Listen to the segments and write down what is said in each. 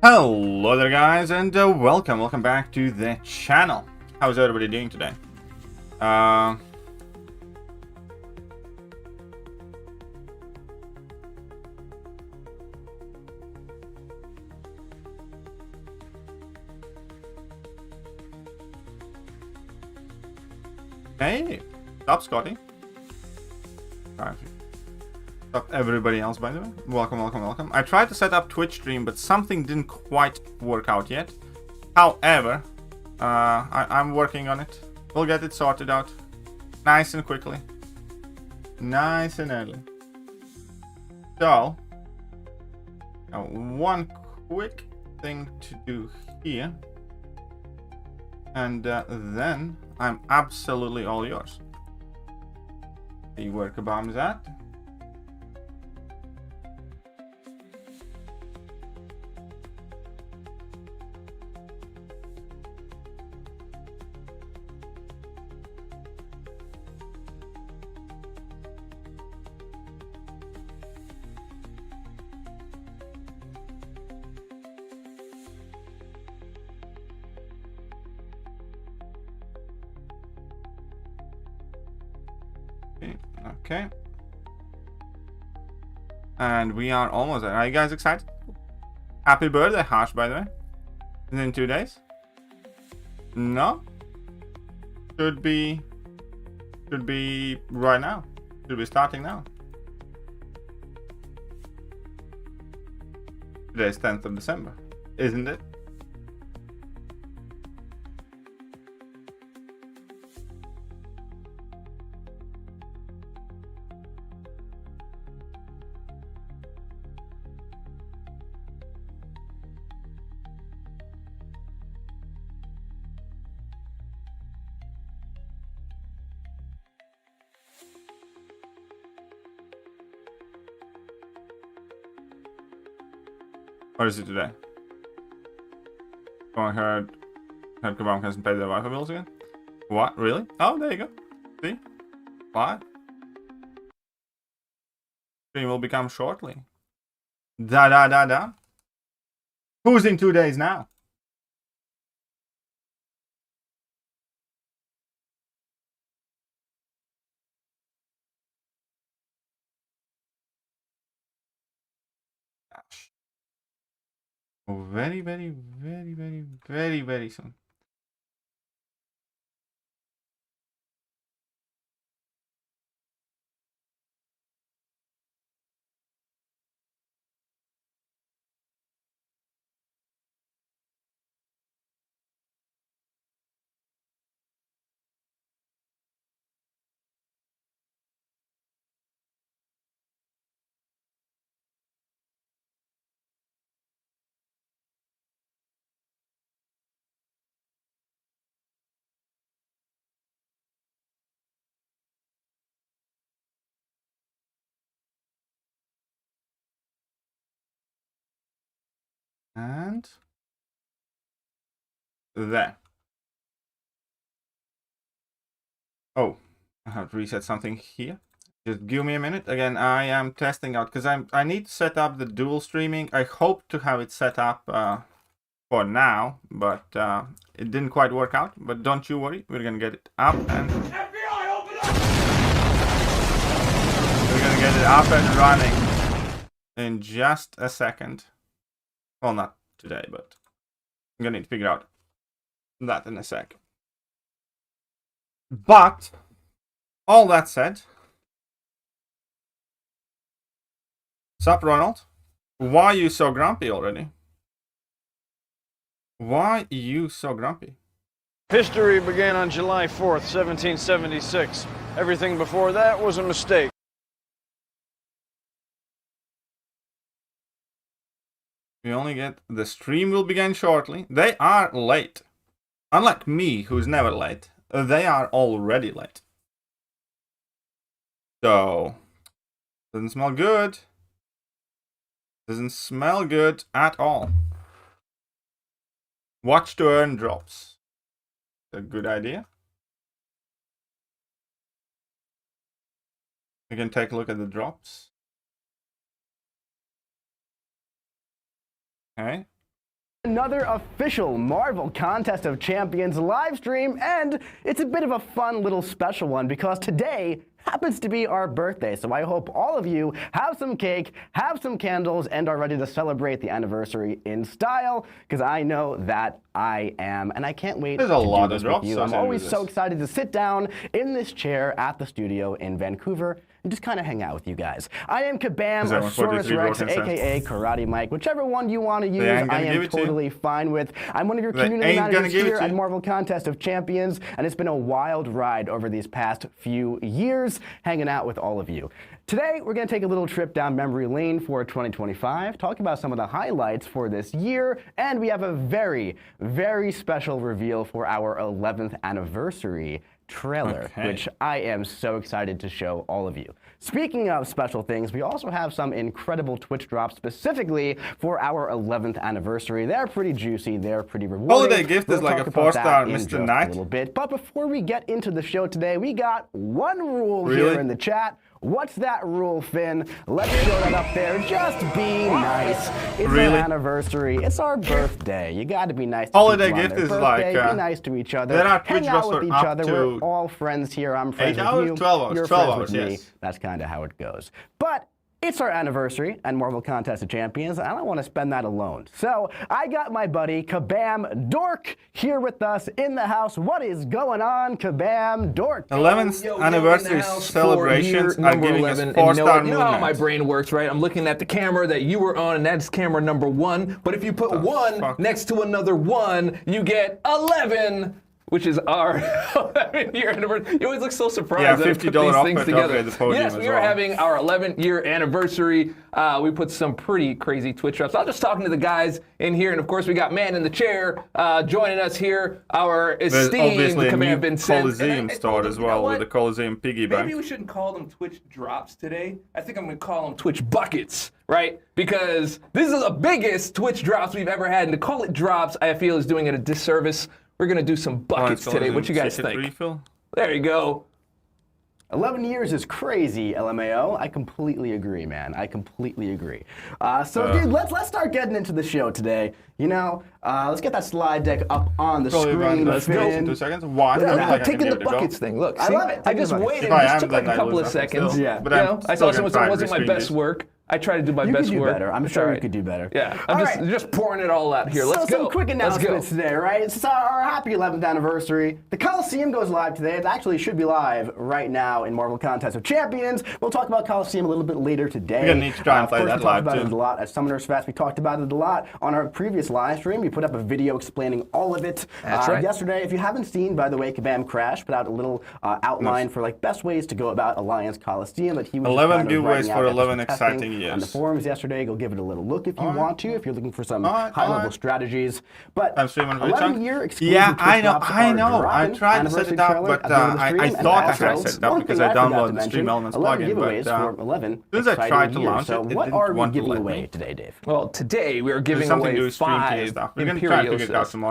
Hello there guys, and welcome back to the channel. How's everybody doing today? Hey, stop Scotty. Stop everybody else, by the way. Welcome. I tried to set up Twitch stream, but something didn't quite work out yet. However, I'm working on it. We'll get it sorted out nice and quickly. Nice and early. So, one quick thing to do here. And then I'm absolutely all yours. See where Kabam's at. Okay. And we are almost there. Are you guys excited? Happy birthday, Harsh, by the way. Is it in 2 days? No? Should be right now. Should be starting now. Today is 10th of December, isn't it? What is it today? Oh, I heard Kabam hasn't paid their Wi-Fi bills again. What? Really? Oh, there you go. See? Why? Stream will become shortly. Da. Who's in 2 days now? Very soon. And there. Oh, I have to reset something here. Just give me a minute. Again, I am testing out because I need to set up the dual streaming. I hope to have it set up for now, but it didn't quite work out. But don't you worry, we're gonna get it up and FBI, open up! We're gonna get it up and running in just a second. Well, not today, but I'm gonna need to figure out that in a sec. But all that said, sup, Ronald? Why are you so grumpy already? Why are you so grumpy? History began on July 4th, 1776. Everything before that was a mistake. We only get the stream will begin shortly. They are late. Unlike me, who's never late, they are already late. So, doesn't smell good. Doesn't smell good at all. Watch to earn drops. A good idea. We can take a look at the drops. Okay. Another official Marvel Contest of Champions live stream, and it's a bit of a fun little special one because today happens to be our birthday, so I hope all of you have some cake, have some candles, and are ready to celebrate the anniversary in style, because I know that I am, and I can't wait to do this with you. I'm always so excited to sit down in this chair at the studio in Vancouver and just kind of hang out with you guys. I am Kabam, or Saurus Rex, aka Karate Mike. Whichever one you want to use, I am totally fine with. I'm one of your community managers here at Marvel Contest of Champions, and it's been a wild ride over these past few years hanging out with all of you. Today, we're going to take a little trip down memory lane for 2025, talk about some of the highlights for this year, and we have a very, very special reveal for our 11th anniversary trailer, which I am so excited to show all of you. Speaking of special things, we also have some incredible Twitch drops specifically for our 11th anniversary. They're pretty juicy, they're pretty rewarding. Holiday gift is like a 4-star Mr. Knight. A little bit, but before we get into the show today, we got one rule here in the chat. What's that rule, Finn? Let's show that up there. Just be nice. It's our anniversary. It's our birthday. You got to be nice to Holiday gift is like be nice to each other. There are hang out with each other. We're all friends here. I'm friends with you. 12 hours. You're 12 friends hours, with me. yes. That's kind of how it goes. But it's our anniversary and Marvel Contest of Champions, and I don't want to spend that alone. So I got my buddy Kabam Dork here with us in the house. What is going on, Kabam Dork? 11th anniversary celebrations are giving us 4-star moon. You know how my brain works, right? I'm looking at the camera that you were on, and that's camera number 1. But if you put 1 next to another 1, you get 11. Which is our 11-year anniversary. You always look so surprised that I put these things together. The podium yes, we are having our 11th-year anniversary. We put some pretty crazy Twitch drops. I was just talking to the guys in here, and of course we got Man in the Chair joining us here. Our esteemed Command Vincent. Coliseum store as well with the Coliseum piggy bank. Maybe we shouldn't call them Twitch drops today. I think I'm going to call them Twitch buckets, right? Because this is the biggest Twitch drops we've ever had, and to call it drops, I feel is doing it a disservice. We're going to do some buckets today. What you guys think? Refill? There you go. 11 years is crazy, LMAO. I completely agree, man. I completely agree. Dude, let's start getting into the show today. You know, let's get that slide deck up on the screen. Let's go. 2 seconds. Why? Taking the buckets thing. Look, see, I love it. I just waited. It just took like a couple of seconds. Yeah. But I saw someone said it wasn't my best work. I try to do my best work. You could do better. I'm sure you could do better. Yeah, I'm just pouring it all out here. Let's go. Some quick announcements today, right? It's our happy 11th anniversary. The Coliseum goes live today. It actually should be live right now in Marvel Contest of Champions. We'll talll about Coliseum a little bit later today. We're going to need to try and play that live, too. We talked about it a lot at Summoners Fest. We talked about it a lot on our previous live stream. We put up a video explaining all of it yesterday. If you haven't seen, by the way, Kabam Crash put out a little outline for like best ways to go about Alliance Coliseum that he was 11 giveaways for 11 exciting years. On the forums yesterday, go give it a little look if you want to, if you're looking for some high-level strategies. But I'm streaming 11-year exclusive I know. I tried to set it up, but I thought I had set it up because I downloaded the Stream Elements plugin. But as I tried to launch it, what are we giving away today, Dave? Well, today we are giving away 5 Imperials,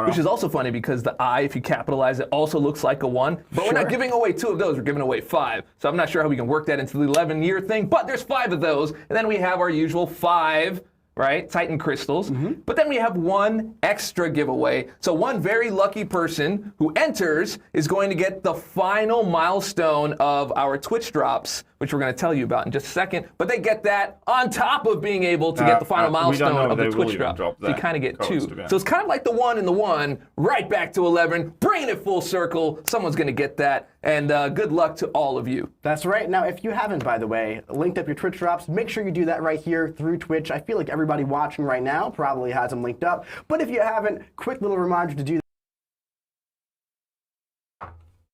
which is also funny because the I, if you capitalize it, also looks like a 1. But we're not giving away 2 of those. We're giving away 5. So I'm not sure how we can work that into the 11-year thing. But there's 5 of those, and then we have our usual 5, right, Titan crystals. But then we have 1 extra giveaway. So 1 very lucky person who enters is going to get the final milestone of our Twitch drops, which we're going to tell you about in just a second. But they get that on top of being able to get the final milestone of the Twitch drop. So you kind of get 2. So it's kind of like the 1 and the 1, right back to 11, bringing it full circle. Someone's going to get that. And good luck to all of you. That's right. Now, if you haven't, by the way, linked up your Twitch drops, make sure you do that right here through Twitch. I feel like everybody watching right now probably has them linked up. But if you haven't, quick little reminder to do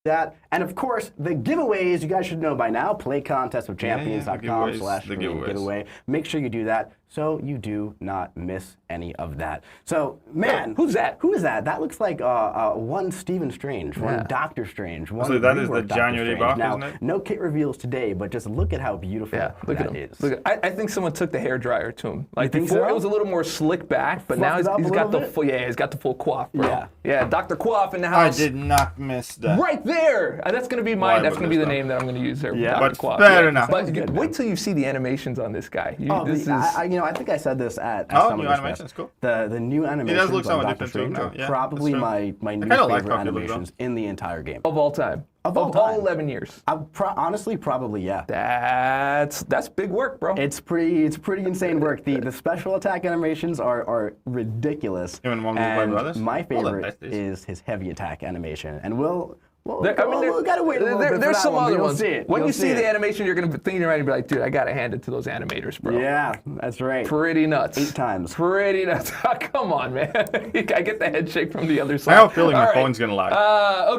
that. And of course, the giveaways, you guys should know by now, playcontestofchampions.com/giveaway. Make sure you do that so you do not miss any of that. So, man. Who's that? Who is that? That looks like one Stephen Strange, one Doctor Strange, one that is the January buff, isn't it? No kit reveals today, but just look at how beautiful that is. Look at, I think someone took the hairdryer to him. Like before, it was a little more slick back, but now he's got the full, he's got the full coif, bro. Yeah, Dr. Coif in the house. I did not miss that. Right there. That's going to be mine. That's going to be the name that I'm going to use there. Yeah, but fair enough. But wait till you see the animations on this guy. I think I said this at new animations, cool. The new animations. It does look somewhat Dr. different Strange too. Yeah, probably my new favorite animations in the entire game. Of all time. Of all 11 years. Honestly, probably, yeah. That's big work, bro. It's pretty insane work. The special attack animations are ridiculous. Even one with my brothers? My favorite is his heavy attack animation, and we'll gotta wait a little bit. There's for some that other one, ones. When you see the animation, you're gonna think around and be like, dude, I gotta hand it to those animators, bro. Yeah, that's right. Pretty nuts. 8 times. Pretty nuts. Come on, man. I get the head shake from the other side. I have a feeling my phone's gonna lag.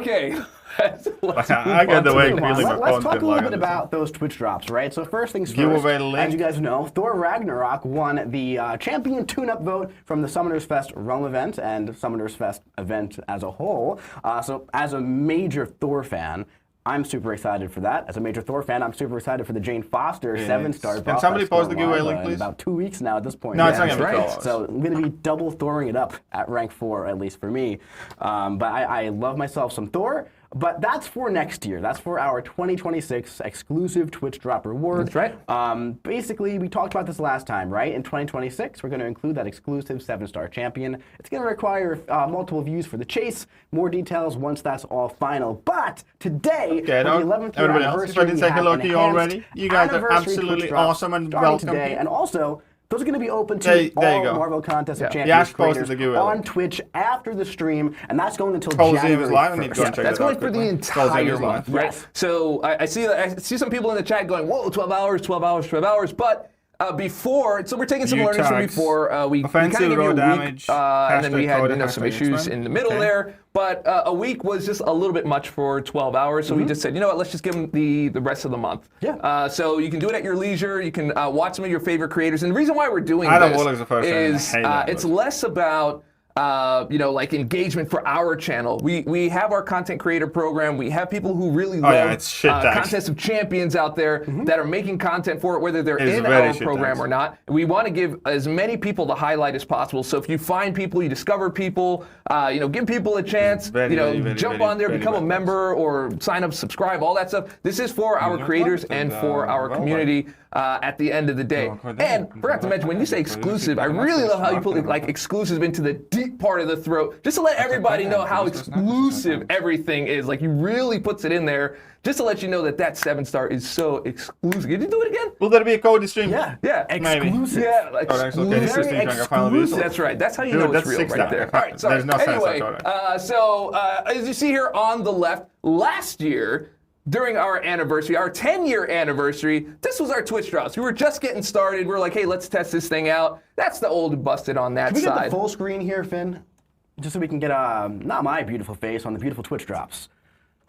Okay. I get the way feeling my phone's gonna lag. Let's talk a little bit about those Twitch drops, right? So first things first, as you guys know, Thor Ragnarok won the champion tune-up vote from the Summoners Fest Rome event and Summoners Fest event as a whole. So as a major Thor fan, I'm super excited for that. As a major Thor fan, I'm super excited for the Jane Foster 7-star buff. Can somebody post the giveaway link, please? About 2 weeks now at this point. No, it's not going to be close. So I'm going to be double Thoring it up at rank 4, at least for me. But I love myself some Thor. But that's for next year. That's for our 2026 exclusive Twitch drop reward. That's right. Basically, we talked about this last time, right? In 2026, we're going to include that exclusive 7-star champion. It's going to require multiple views for the chase. More details once that's all final. But today, for the 11th year anniversary, we have an enhanced you guys are absolutely awesome and welcome today. And also, those are going to be open to all Marvel Contest of Champions creators on Twitch after the stream, and that's going until January 1st. That's going for the entire month, right? Yes. So I see some people in the chat going, whoa, 12 hours, 12 hours, 12 hours, but before, so we're taking some learnings from before. We kind of gave you a week, and then we had some issues in the middle there. But a week was just a little bit much for 12 hours, so we just said, you know what, let's just give them the rest of the month. Yeah. So you can do it at your leisure. You can watch some of your favorite creators. And the reason why we're doing this is it's less about like engagement for our channel. We have our content creator program. We have people who really love Contest of Champions out there that are making content for it, whether they're in our program or not. We want to give as many people the highlight as possible. So if you find people, you discover people, give people a chance, jump on there, become a member, or sign up, subscribe, all that stuff. This is for our creators and for our community at the end of the day. And forgot to mention, when you say exclusive, I really love how you put like exclusive into the deep part of the throat, just to let everybody know how exclusive everything is. Like, he really puts it in there just to let you know that 7-star is so exclusive. Did you do it again? Will there be a code stream? Yeah. Exclusive. Yeah, exclusive. That's right. That's how you know it's real right there. All right, sorry. There's no anyway, as you see here on the left, last year, during our anniversary, our 10-year anniversary, this was our Twitch drops. We were just getting started. We were like, hey, let's test this thing out. That's the old and busted on that side. Can we get the full screen here, Finn? Just so we can get, not my beautiful face, on the beautiful Twitch drops.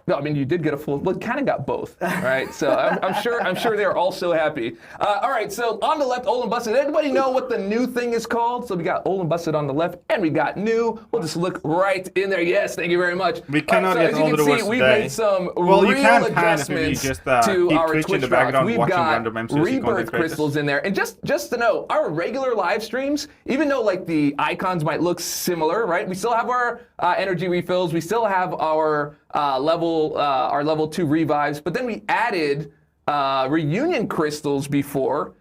No, I mean, you did get a full, well, kind of got both, right? So I'm sure they're all so happy. All right, so on the left, old and busted. Anybody know what the new thing is called? So we got old and busted on the left, and we got new. We'll just look right in there. Yes, thank you very much. We cannot get all the words we've today. made some real adjustments to our Twitch drops. We've got rebirth crystals in there. And just to know, our regular live streams, even though like the icons might look similar, right? We still have our energy refills. We still have our level 2 revives, but then we added reunion crystals before,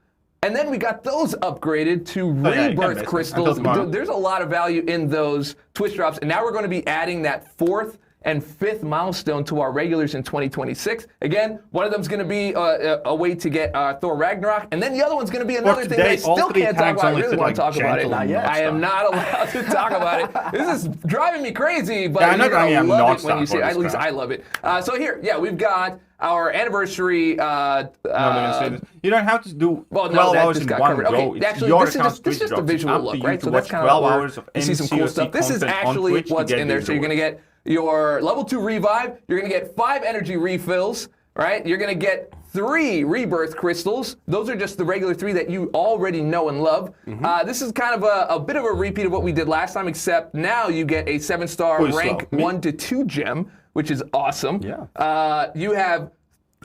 and then we got those upgraded to rebirth crystals. There's a lot of value in those Twitch drops, and now we're going to be adding that 4th and 5th milestone to our regulars in 2026. Again, one of them is going to be a way to get Thor Ragnarok, and then the other one's going to be another thing that I still can't talk about. I really want to talk about it. I am not allowed to talk about it. This is driving me crazy, but you're going to love it when you see it. At least I love it. So here, we've got our anniversary. You don't have to do 12 hours in one row. Okay, actually, this is just a visual look, right? So that's kind of 12 hours of you see some cool stuff. This is actually what's in there. So you're going to get your level 2 revive, you're going to get 5 energy refills, right? You're going to get 3 rebirth crystals. Those are just the regular 3 that you already know and love. This is kind of a bit of a repeat of what we did last time, except now you get a 7-star rank 1 to 2 gem, which is awesome. Yeah. You have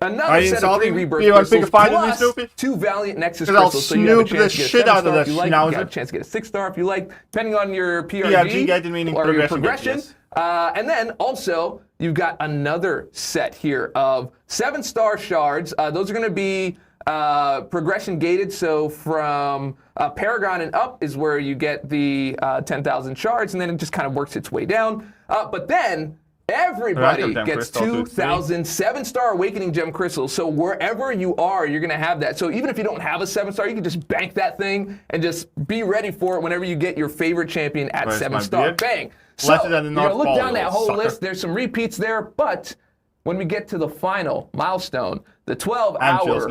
another set of 3 rebirth crystals plus 2 Valiant Nexus crystals. So you have a chance to get a 7-star if you like. You got a chance to get a 6-star if you like, depending on your PRG or your progression. And then also, you've got another set here of 7-star shards. Those are going to be progression gated, so from Paragon and up is where you get the 10,000 shards, and then it just kind of works its way down. But then everybody gets 2,000 7-star Awakening Gem crystals. So wherever you are, you're going to have that. So even if you don't have a 7-star, you can just bank that thing and just be ready for it whenever you get your favorite champion at 7-star. Bang. So you're going to look down that whole list. There's some repeats there, but when we get to the final milestone, the 12-hour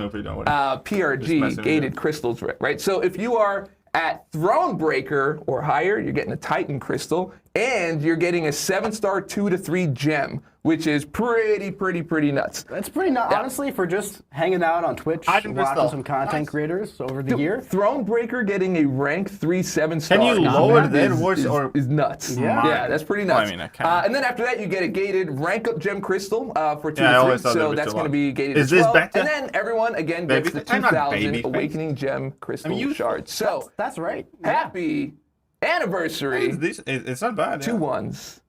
PRG gated crystals, right? So if you are at Thronebreaker or higher, you're getting a Titan crystal, and you're getting a 7-star 2 to 3 gem, which is pretty nuts. That's pretty nuts, honestly, for just hanging out on Twitch, watching some content creators over the year. Thronebreaker getting a rank 3 7-star. Can you lower that is nuts. Yeah, that's pretty nuts. Well, I mean, and then after that, you get a gated rank up gem crystal for 2 to 3. So that's going to be gated as well. And then everyone again gets the 2,000 Awakening Gem crystal shards. So that's right. Happy anniversary. It's not bad. 2 1s.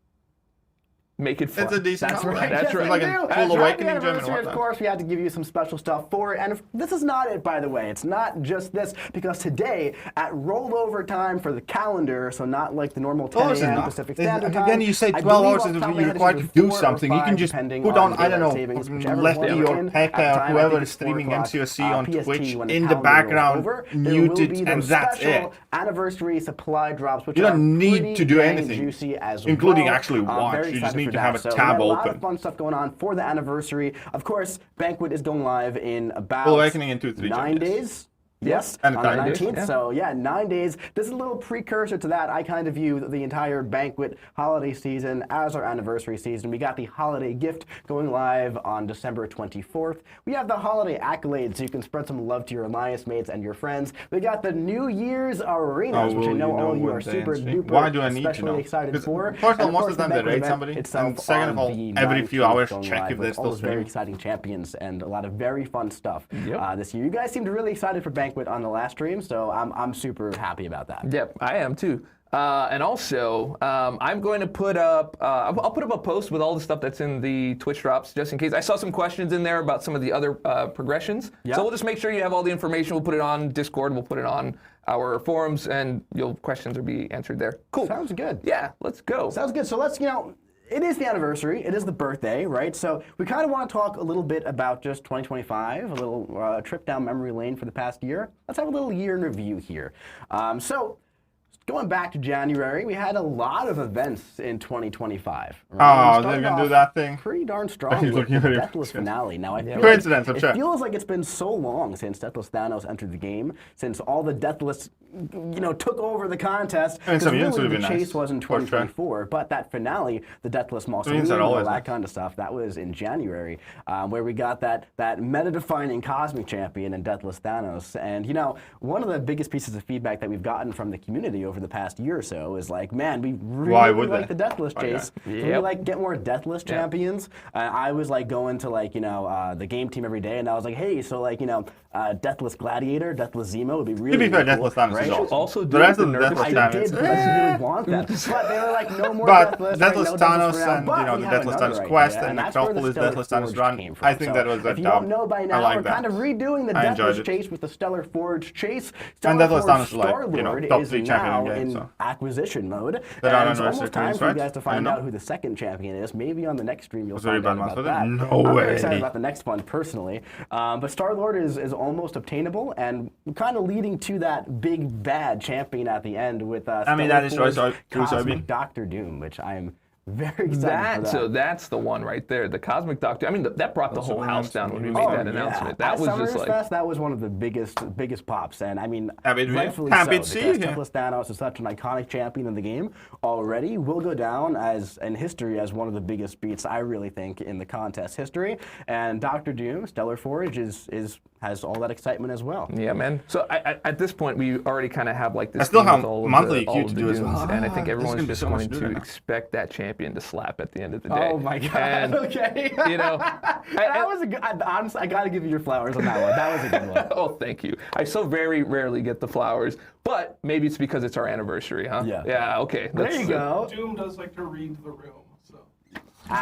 Make it fun. It's a decent That's right. That's yes, right. Like a full Awakening Gem and whatnot. Of course, we had to give you some special stuff for it. And this is not it, by the way. It's not just this, because today, at rollover time for the calendar, so not like the normal 10 a.m. Pacific Standard Time. Again, you say 12 hours is when you're required to do something. You can just put on, I don't know, Lefty or Pekka or whoever is streaming MCOC on Twitch in the background, mute it, and that's it. Anniversary supply drops, which you don't need to do anything, juicy as including well. actually watch. You just need to have a tab open. A lot open. of fun stuff going on for the anniversary. Of course, Banquet is going live in about Full Awakening in 2-3 9 days. Yes, and on the 19th. So yeah, 9 days. This is a little precursor to that. I kind of view the entire Banquet holiday season as our anniversary season. We got the holiday gift going live on December 24th. We have the holiday accolades, so you can spread some love to your alliance mates and your friends. We got the New Year's arenas, which I know all of you are super duper Why do I need to know? excited for. First of all, most of the time they raid somebody, and second of all, every few hours check if they're still streaming. Very exciting champions and a lot of very fun stuff this year. You guys seemed really excited for Banquet on the last stream, so I'm super happy about that. Yep, I am too. And also, I'm going to put up, I'll put up a post with all the stuff that's in the Twitch drops, just in case. I saw some questions in there about some of the other progressions. So we'll just make sure you have all the information. We'll put it on Discord, we'll put it on our forums, and your questions will be answered there. Cool. Sounds good. Yeah, let's go. Sounds good. So let's, it is the anniversary. It is the birthday, right? So we kind of want to talk a little bit about just 2025, a little trip down memory lane for the past year. Let's have a little year in review here. So going back to January, we had a lot of events in 2025. Right? Oh, they're going to do that thing? Pretty darn strong with the Deathless finale. Now, I feel Coincidence, like it feels like it's been so long since Deathless Thanos entered the game, since all the Deathless, took over the contest. I mean, some really, units would have been the chase was in 2024, but that finale, the Deathless Mausoleum, all that kind of stuff, that was in January, where we got that meta-defining cosmic champion in Deathless Thanos. And, one of the biggest pieces of feedback that we've gotten from the community over the past year or so is like, man, we really like the Deathless chase. Can we get more Deathless champions? I was like going to the game team every day, and I was like, hey, so Deathless Gladiator, Deathless Zemo would be really, cool. Deathless Thanos right? Also the rest of the Deathless I did really want that, but they were like, no more Deathless. Deathless Thanos and the Deathless Thanos Quest and Necropolis Deathless Thanos Run. I think that was a If you don't know by now, we're kind of redoing the Deathless chase with the Stellar Forge chase. And Deathless Thanos Star-Lord top is 3 now champion in acquisition mode. And it's almost time for you guys to find out who the second champion is. Maybe on the next stream you'll find out about that. No I'm way. very excited about the next one personally. But Star-Lord is almost obtainable, and kind of leading to that big bad champion at the end with Cosmic Doctor Doom, which I'm very excited for that. So that's the one right there, the Cosmic Doctor. I mean, that brought the whole house down when we made that announcement. That was just like... that was one of the biggest pops, and I mean, rightfully so, because Deathless Thanos is such an iconic champion in the game already, will go down in history as one of the biggest beats, I really think, in the contest history, and Doctor Doom, Stellar Forge, has all that excitement as well. Yeah, man. So at this point, we already kind of have like this. I still have monthly queue to do as well. And I think everyone's just going to expect that champion to slap at the end of the day. Oh my god! And, okay. That was a good. Honestly, I gotta give you your flowers on that one. That was a good one. Oh, thank you. I so very rarely get the flowers, but maybe it's because it's our anniversary, huh? Yeah. Yeah. Okay. There you go. Doom does like to read the room.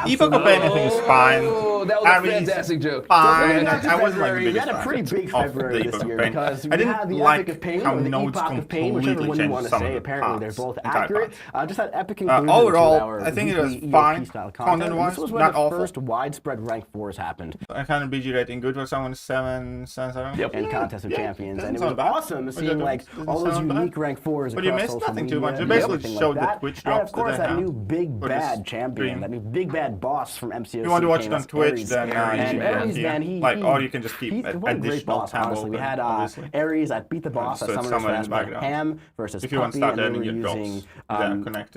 Epoch of Pain, I think, is fine. Oh, that was a fantastic joke. Fine. I wasn't like the We biggest had a pretty big February this year because we had the Epic of Pain or the Epoch of Pain, whichever one you want to say. Apparently, they're both accurate. Just that epic conclusion overall, I think it was fine. Content-wise, this was when the first widespread rank 4s happened. I kind of BG rating good for someone 7. Yep. In Contest of Champions, and it was awesome seeing like all those unique rank 4s. But you missed nothing too much. You basically showed the Twitch drops. And of course, that new big bad champion, that new big bad boss from MCOC. If you want to watch it on Twitch, then Ares, man, or you can just keep additional tab open. We had Ares at Beat the Boss at Summoner's Fest, Ham versus Puppy, and they were using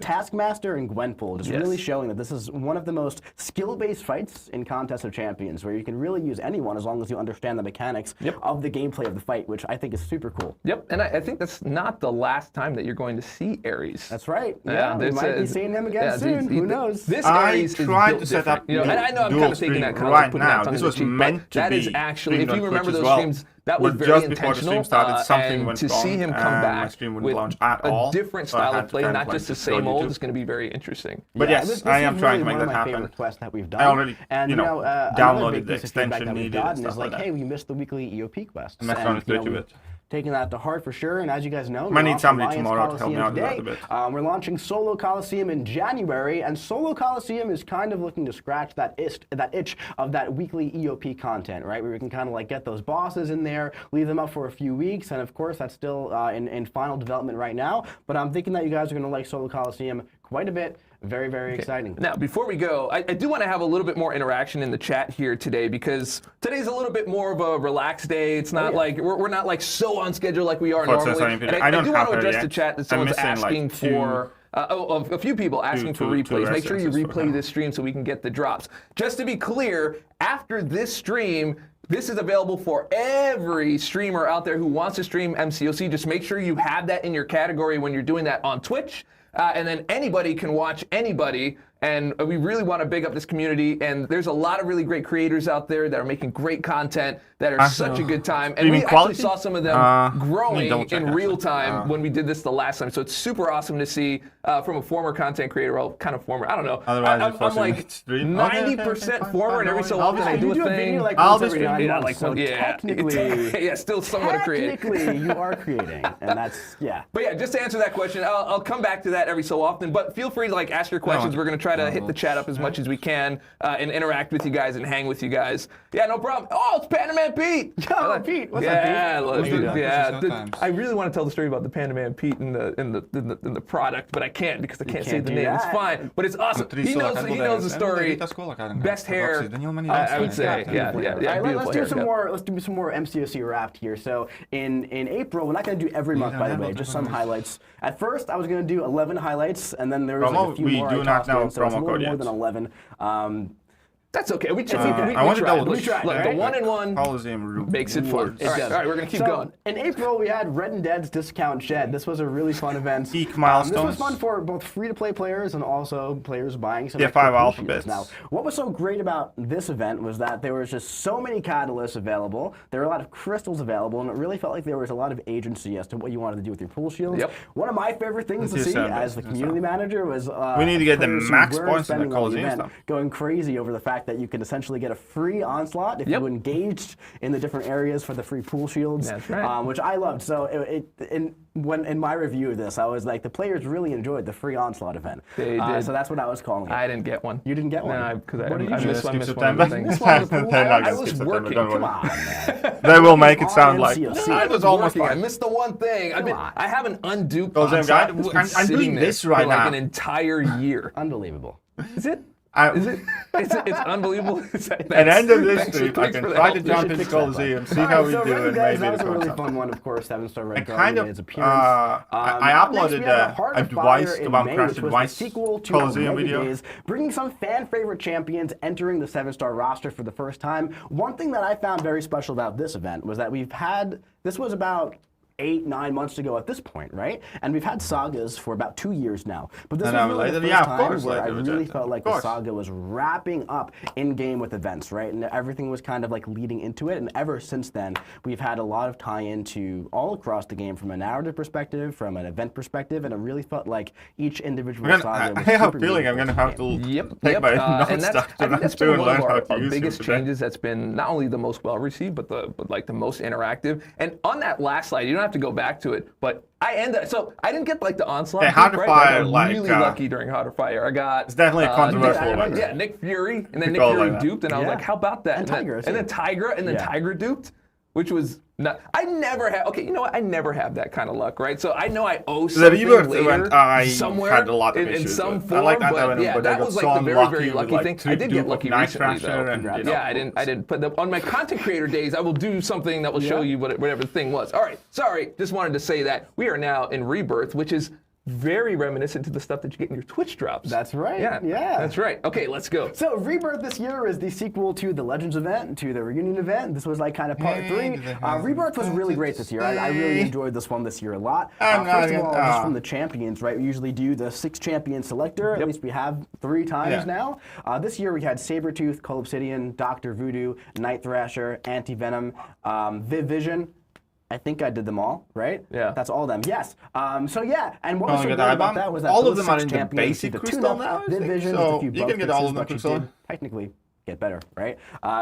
Taskmaster and Gwenpool, just really showing that this is one of the most skill-based fights in Contest of Champions, where you can really use anyone as long as you understand the mechanics of the gameplay of the fight, which I think is super cool. Yep, and I think that's not the last time that you're going to see Ares. That's right. Yeah, we might be seeing him again soon. Who knows? This Ares is tried to set up. You know, and I know I'm kind of thinking that kind of putting that this was meant to be. That is actually, if you remember those streams, that was very intentional. And to see him come back with a different style of play, not just the same old, is going to be very interesting. But yes, I am trying to make that happen. That we've done. I already, downloaded the extension needed and stuff like that. Hey, we missed the weekly EOP quests. I'm messing with it. Taking that to heart for sure, and as you guys know, I need somebody tomorrow to help me out with that a bit. We're launching Solo Coliseum in January, and Solo Coliseum is kind of looking to scratch that itch of that weekly EOP content, right? Where we can kind of like get those bosses in there, leave them up for a few weeks, and of course that's still in final development right now. But I'm thinking that you guys are going to like Solo Coliseum quite a bit. Very, very exciting. Now, before we go, I do want to have a little bit more interaction in the chat here today, because today's a little bit more of a relaxed day. It's not like we're not like so on schedule like we are normally. And I do want to address the chat that someone's asking for. A few people asking for replays. Make sure you replay this stream so we can get the drops. Just to be clear, after this stream, this is available for every streamer out there who wants to stream MCOC. Just make sure you have that in your category when you're doing that on Twitch. And then anybody can watch anybody. And we really want to big up this community. And there's a lot of really great creators out there that are making great content that are such a good time. And we actually saw some of them growing in real time when we did this the last time. So it's super awesome to see from a former content creator, well, kind of former, I don't know. I'm like 90% former, and every so often I do a thing. I'll just technically, yeah, still somewhat creating. Technically, you are creating, and that's, But yeah, just to answer that question, I'll come back to that every so often. But feel free to like ask your questions. We're going to try to hit the chat up as much as we can and interact with you guys and hang with you guys. Yeah, no problem. Oh, it's Panda Man Pete. Yo, Pete, what's up, Pete? I really want to tell the story about the Panda Man Pete in the product, but I can't because I can't say the name. It's fine, but it's awesome. He knows the story. Best hair, I would say. Yeah. Let's do some more. Let's do some more MCOC Wrapped here. So in April, we're not going to do every month, by the way. Just some highlights. At first, I was going to do 11 highlights, and then there was like a few more. We do not know so it's a little more than 11. That's okay. We tried. The 1-in-1 Coliseum makes it fun. All right, we're going to keep going. In April, we had Red and Dead's Discount Shed. This was a really fun event. Peak milestones. This was fun for both free-to-play players and also players buying some 5 alphabets. Now, what was so great about this event was that there was just so many catalysts available. There were a lot of crystals available, and it really felt like there was a lot of agency as to what you wanted to do with your pool shields. One of my favorite things to see as the community manager was we need to get the max points in the Coliseum stuff. Going crazy over the fact that you could essentially get a free onslaught if you engaged in the different areas for the free pool shields, which I loved. So in my review of this, I was like, the players really enjoyed the free onslaught event. They did. So that's what I was calling it. I didn't get one. You didn't get one? No, because I missed one of the things. I was working. Come on, man. They will make it sound like I was almost. I missed the one thing. I have an unduped onslaught. I'm doing this right now. Like an entire year. Unbelievable. Is it? It's unbelievable. At the end of this stream, I can try to jump into Coliseum, see how we do, and maybe that was a really fun one, of course. 7-star Red kind of. I uploaded advice about Crash Advice Coliseum video, bringing some fan favorite champions entering the 7-star roster for the first time. One thing that I found very special about this event was that this was about 8-9 months ago at this point, right? And we've had sagas for about 2 years now. But this And was really the first yeah, of time course, where I like, really felt like the course. saga was wrapping up in-game with events, right? And everything was kind of like leading into it. And ever since then, we've had a lot of tie-in to all across the game from a narrative perspective, from an event perspective, and it really felt like each individual saga was I have a super feeling I'm meaningful going to have to Yep. take my And notes that's, stuff I think that's to been and one of learn how to our use biggest them today. changes. That's been not only the most well received, but like the most interactive. And on that last slide, you don't have to go back to it, but so I didn't get like the onslaught. Hey, Harder right? Fire, I got like, really lucky during Harder Fire. I got It's definitely a controversial one. Yeah, Nick Fury, and then Nick Call it Fury like that. duped, and I was like, how about that? And Tigra, then Tigra, and then Tigra duped, which was not. I never have. Okay, you know what? I never have that kind of luck, right? So I know I owe something Rebirth later event, I somewhere had a lot of in issues some with. form. I like that but event, yeah, but I that got was so like the very, unlucky very with, lucky like, thing. two I did get dupe lucky of Night recently Thrasher though. and, you know, Yeah, I didn't. But on my content creator days, I will do something that will show you whatever the thing was. All right, sorry, just wanted to say that we are now in Rebirth, which is very reminiscent to the stuff that you get in your Twitch drops. That's right. Yeah, Yeah. that's right. Okay, let's go. So Rebirth this year is the sequel to the Legends event, to the Reunion event. This was like kind of part 3. Rebirth was really great this year. I really enjoyed this one this year a lot. First of all, just from the champions, right? We usually do the 6 champion selector. At least we have 3 times now. This year we had Sabretooth, Colobsidian, Dr. Voodoo, Night Thrasher, Anti-Venom, Viv Vision. I think I did them all, right? Yeah. That's all of them, yes. So yeah, and what was so good great about that was that all those of them are 6 in the champions, basic the crystal tune-up, now, I Viv think. Vision, So with a few you buff can get all of them fixes, but crystal. you did technically get better, right?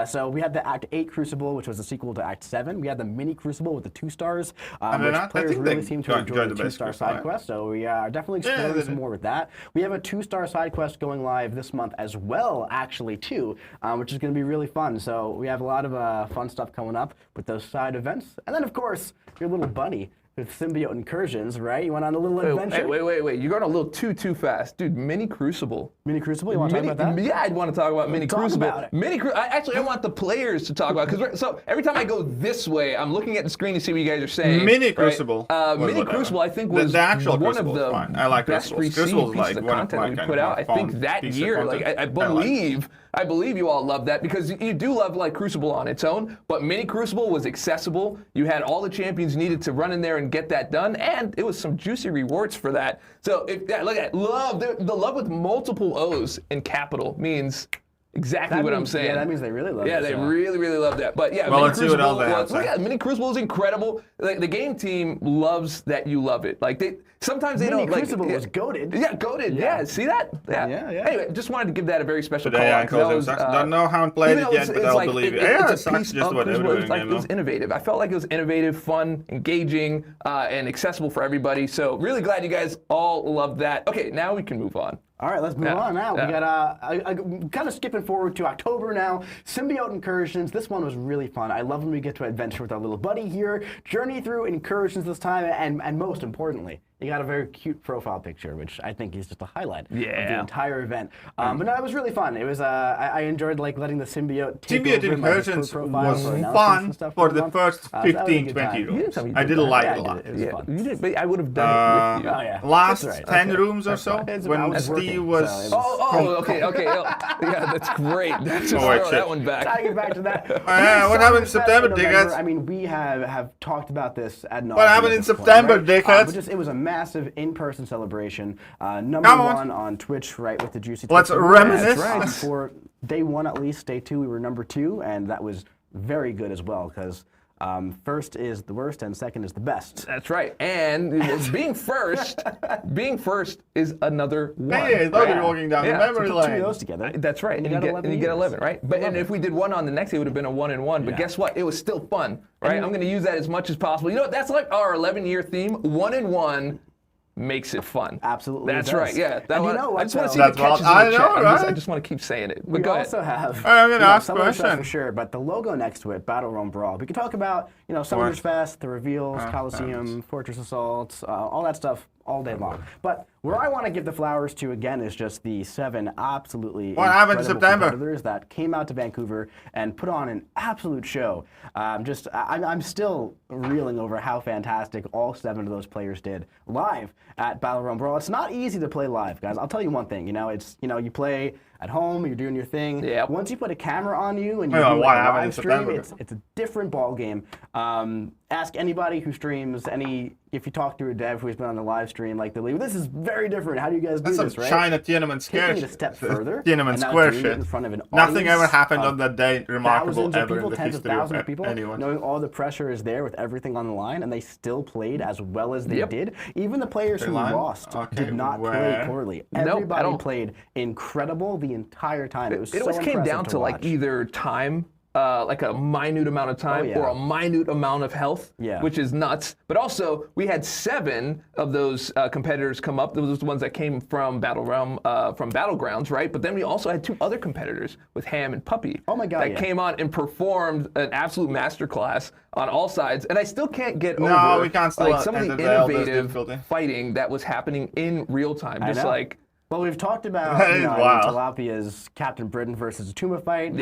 So we had the Act 8 Crucible, which was the sequel to Act 7. We had the Mini Crucible with the 2 stars, which players really seem to enjoy the 2-star side quest. So we are definitely exploring some more with that. We have a 2-star side quest going live this month as well, actually, too, which is going to be really fun. So we have a lot of fun stuff coming up with those side events. And then, of course, your little buddy with symbiote incursions, right? You went on a little adventure. Wait. You're going a little too fast. Dude, Mini Crucible. Mini Crucible, you want to talk about that? Yeah, I'd want to talk about Mini Crucible. About it. Actually, I want the players to talk about it. Because so every time I go this way, I'm looking at the screen to see what you guys are saying. Mini Crucible. Mini Crucible, I think, was the actual one of Crucible the is fine. I like best Crucibles. received Crucible's pieces like of one of content my we kind put of out. I think fun that piece of year, content. I believe you all love that because you do love like Crucible on its own, but Mini Crucible was accessible. You had all the champions needed to run in there and get that done, and it was some juicy rewards for that. So look at love. The love with multiple O's in capital means exactly what I'm saying. Yeah, that means they really love it. Yeah, they really love that. But yeah, well, Mini let's see what else Crucible they have. Mini Crucible is incredible. Like the game team loves that you love it. Like sometimes they don't like. Crucible was goated. Yeah, goated. Yeah, see that? Yeah. Anyway, just wanted to give that a very special Today I call called him Don't know how I played it yet, but I'll believe it. Yeah, it sucks just about everything. It was innovative. I felt like it was innovative, fun, engaging, and accessible for everybody. So really glad you guys all loved that. Okay, now we can move on. All right, let's move on now. We got kind of skipping forward to October now. Symbiote incursions. This one was really fun. I love when we get to adventure with our little buddy here, journey through incursions this time, and most importantly, you got a very cute profile picture, which I think is just a highlight of the entire event. But no, it was really fun. It was I enjoyed like letting the symbiote take Symbiote over incursions profile was for fun for the month. first So that was a 15, good 20 time. rooms. You I did like it a I lot. It was fun. You did, but I would have done it with you. Oh, yeah. Last That's right. 10 rooms or so, I when was Steve working, was... so it Oh, okay. Yeah, that's great. Just throw that one back. I get back to that. what happened in September, dickheads? I mean, we have talked about this ad nauseam. What happened in September, dickheads? It was a massive in-person celebration. Number one on Twitch, right, with the juicy. Let's reminisce. Right. For day 1 at least, day 2 we were number 2, and that was very good as well because. First is the worst, and second is the best. That's right. And being first is another one. Hey, thought you were walking down the memory So put 2 lane. of those together. That's right. And you get 11, right? But and if we did one on the next, it would have been a 1 and 1. But guess what? It was still fun, right? I'm going to use that as much as possible. You know, that's like our 11-year theme. 1 and 1 makes it fun. Absolutely. That's right. Yeah. And you know what? I just want to see That's the catches what- in the I know, chat. right? I just want to keep saying it. But We go ahead. also have I'm gonna ask some of the stuff question. for sure, but the logo next to it, Battle Realm Brawl. We can talk about Summoners Fest, the reveals, Coliseum, Fortress Assaults, all that stuff all day long. But where I want to give the flowers to again is just the 7 absolutely What happened in incredible September? competitors that came out to Vancouver and put on an absolute show. I'm still reeling over how fantastic all 7 of those players did live at Battle Realm Brawl. It's not easy to play live, guys. I'll tell you one thing. You play at home, you're doing your thing. Yep. Once you put a camera on you and you do like a live stream, it's a different ball game. Ask anybody who streams, if you talk to a dev who's been on the live stream, like this is very different. How do you guys do this, right? China Tiananmen Square. Taking it a step further. Tiananmen Square shit. In front of an Nothing audience ever happened on that day remarkable ever people, in the tens of history thousands of people, anyone. knowing all the pressure is there with everything on the line, and they still played as well as they did. Even the players who lost did not play poorly. Everybody played incredible the entire time. It was so impressive came down to like either time, like a minute amount of time, or a minute amount of health, which is nuts. But also, we had 7 of those competitors come up. Those were the ones that came from Battlegrounds, right? But then we also had 2 other competitors with Ham and Puppy. Oh my God! That came on and performed an absolute masterclass on all sides. And I still can't get over we can't like some of the innovative fighting that was happening in real time. Just like. Well, we've talked about Tilapia's Captain Britain versus Tuma fight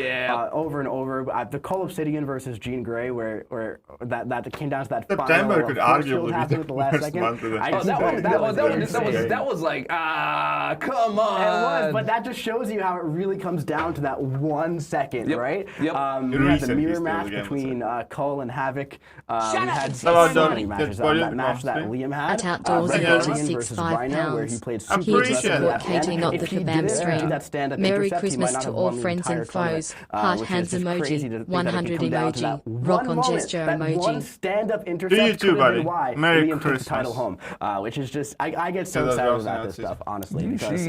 over and over. The Coliseum versus Jean Grey, where that came down to that September could arguably be the last second. That was like, come on. It was, but that just shows you how it really comes down to that 1 second, right? Yep. We had the mirror match between Cole and Havoc. We had so many matches on that match that Liam had. At Outdoors versus Rhino, where he played KT, not the Kabam stream. Merry Christmas to all friends and foes. Heart hands emoji. 100 emoji. Rock on gesture emoji. One stand-up intercept too, buddy. Why Merry Liam Christmas. took the title home, which is just I get so excited about this stuff, honestly, because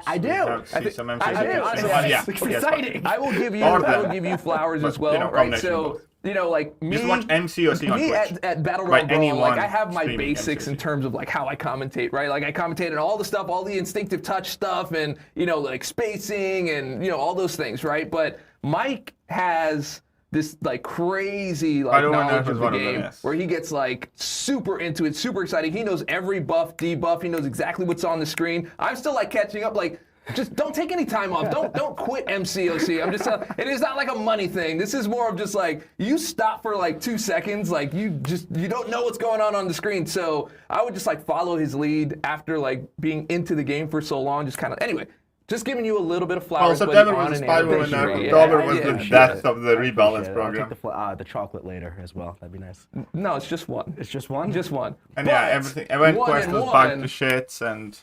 I do. It's exciting. I will give you flowers as well, right? So. Like me, just watch MCOC on Twitch. at Battleground Brawl, like I have my basics in terms of like how I commentate, right? Like I commentate on all the stuff, all the instinctive touch stuff, and like spacing and all those things, right? But Mike has this like crazy knowledge of the game where he gets like super into it, super excited. He knows every buff, debuff. He knows exactly what's on the screen. I'm still like catching up, like. Just don't take any time off. Don't quit MCOC. I'm just. It is not like a money thing. This is more of just like you stop for like 2 seconds. Like you don't know what's going on the screen. So I would just like follow his lead after like being into the game for so long. Just kind of anyway. Just giving you a little bit of flowers. Well, September was the Spyro and October was the death of the rebalance program. I'll take the chocolate later as well. That'd be nice. No, it's just one. It's just one. Just one. And everything. Event Quest was bugged to shits and.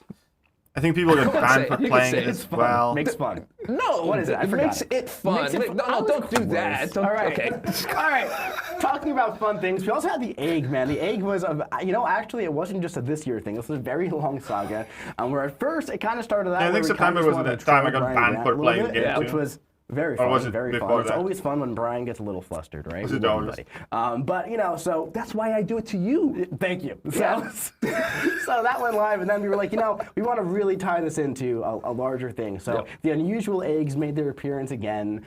I think people get banned for playing it as well. Makes fun. No, what is it? It makes it fun. No, don't do that. All right. Okay. All right. Talking about fun things, we also had the egg, man. The egg was, actually it wasn't just a this year thing. This was a very long saga. Where at first it kind of started out. I think September was the time I got banned for playing the game, which was very fun, very fun. It's always fun when Brian gets a little flustered, right? Was it always? But, so that's why I do it to you. Thank you. So that went live, and then we were like, we want to really tie this into a larger thing. So the unusual eggs made their appearance again.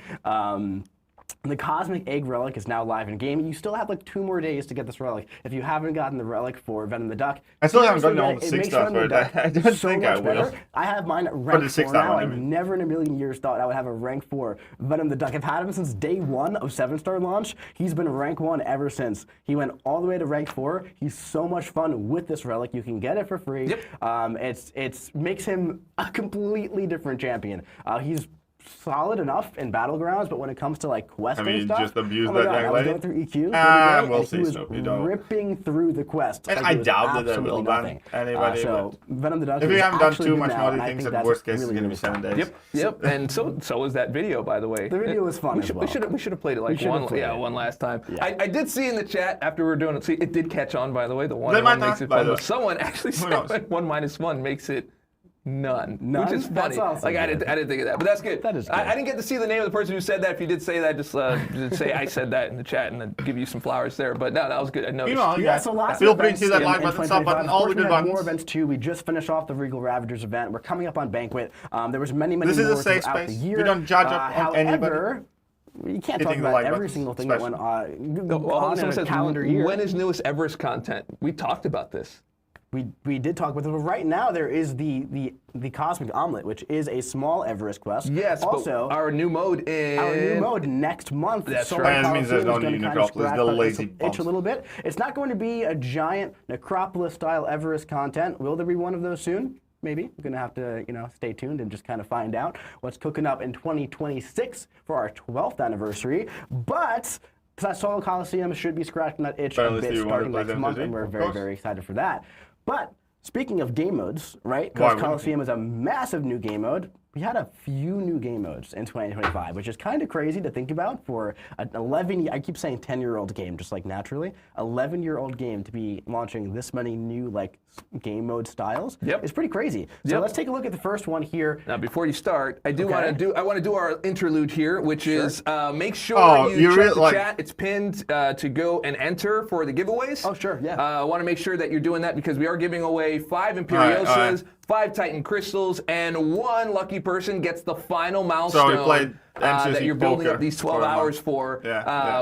The Cosmic Egg Relic is now live in game. You still have like 2 more days to get this relic. If you haven't gotten the relic for Venom the Duck, I still haven't gotten all the 6 stars for it. I don't think I will. I have mine at rank 4 now. I never in a million years thought I would have a rank 4 Venom the Duck. I've had him since day 1 of 7-star launch. He's been rank 1 ever since. He went all the way to rank 4. He's so much fun with this relic. You can get it for free. It makes him a completely different champion. He's solid enough in Battlegrounds, but when it comes to like questing stuff, just abuse that young lady. Going through EQ, we'll see. He was ripping through the quest. And I doubt that I will ban anybody. So Venom the Duck. If you haven't done too much naughty things, at worst case, it's going to be 7 days. Yep. And so was that video, by the way. The video was fun. We should have played it like one last time. I did see in the chat after we were doing it. See, it did catch on, by the way. The 1-1 makes it fun. Someone actually said 1-1 makes it. None, which is funny. Like I didn't think of that, but that's good. That is good. I didn't get to see the name of the person who said that. If you did say that, just say I said that in the chat, and then give you some flowers there. But no, that was good. I noticed. Feel free to see that like button, sub button, all the good buttons. More events too. We just finished off the Regal Ravagers event. We're coming up on Banquet. There was many more. This is a safe space. We don't judge on anybody. You can't talk about every single thing that went on in a calendar year. When is newest Everest content? We talked about this. We did talk about this, but right now there is the Cosmic Omelet, which is a small Everest quest. Yes, also but our new mode next month. That's right. That means there's no new Necropolis. The lazy itch a little bit. It's not going to be a giant Necropolis-style Everest content. Will there be one of those soon? maybe. We're going to have to, stay tuned and just kind of find out what's cooking up in 2026 for our 12th anniversary. But Solo Coliseum should be scratching that itch a bit starting next month, and we're very, very excited for that. But speaking of game modes, right? Because Coliseum is a massive new game mode. We had a few new game modes in 2025, which is kind of crazy to think about for an 11, I keep saying 10-year-old game, just like naturally, 11-year-old game to be launching this many new game mode styles. It's pretty crazy. So let's take a look at the first one here. Now, before you start, I want to do our interlude here, which is make sure you check the chat. It's pinned to go and enter for the giveaways. Oh, sure, yeah. I want to make sure that you're doing that because we are giving away 5 Imperiosas, 5 Titan Crystals, and 1 lucky person gets the final milestone that you're building up these 12 hours for,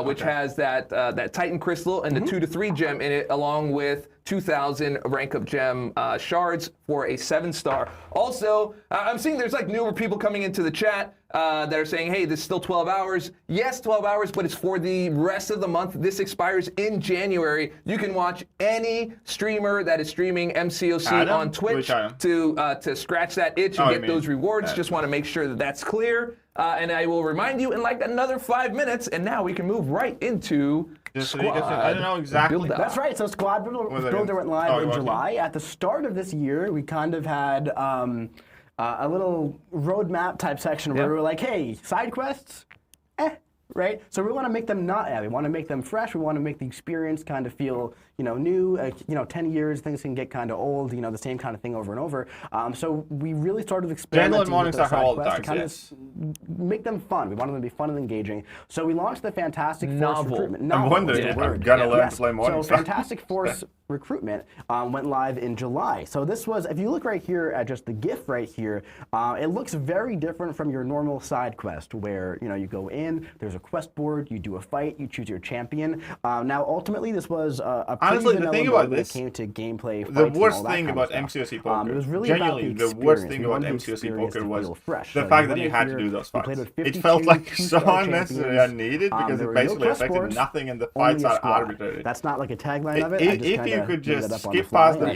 which has that Titan Crystal and the 2 to 3 gem in it, along with 2,000 rank up gem shards for a 7-star. Also, I'm seeing there's newer people coming into the chat that are saying, hey, this is still 12 hours. Yes, 12 hours, but it's for the rest of the month. This expires in January. You can watch any streamer that is streaming MCOC on Twitch to scratch that itch and get those rewards. Just want to make sure that that's clear. And I will remind you in another 5 minutes, and now we can move right into Squad. I don't know exactly. That's right. So Squad Builder went live in July. At the start of this year, we kind of had a little roadmap type section where we were like, hey, side quests, right? So we want to make them we want to make them fresh. We want to make the experience kind of feel, new. 10 years, things can get kind of old. The same kind of thing over and over. So we really started experimenting with the side quests to kind of make them fun. We wanted them to be fun and engaging. So we launched the Fantastic Force recruitment. I'm wondering. I'm gonna learn to play Morning Star. So Fantastic Force recruitment went live in July. So this was, if you look right here at just the GIF right here, it looks very different from your normal side quest where you go in, there's a quest board, you do a fight, you choose your champion. Now ultimately this was a honestly the thing about this, when it came to gameplay, the worst thing about MCOC poker, it was really genuinely the worst thing about MCOC poker was the fact that you had to do those fights. It felt like so unnecessary and needed because it basically affected nothing and the fights are arbitrary. That's not like a tagline of it. If you could just skip past the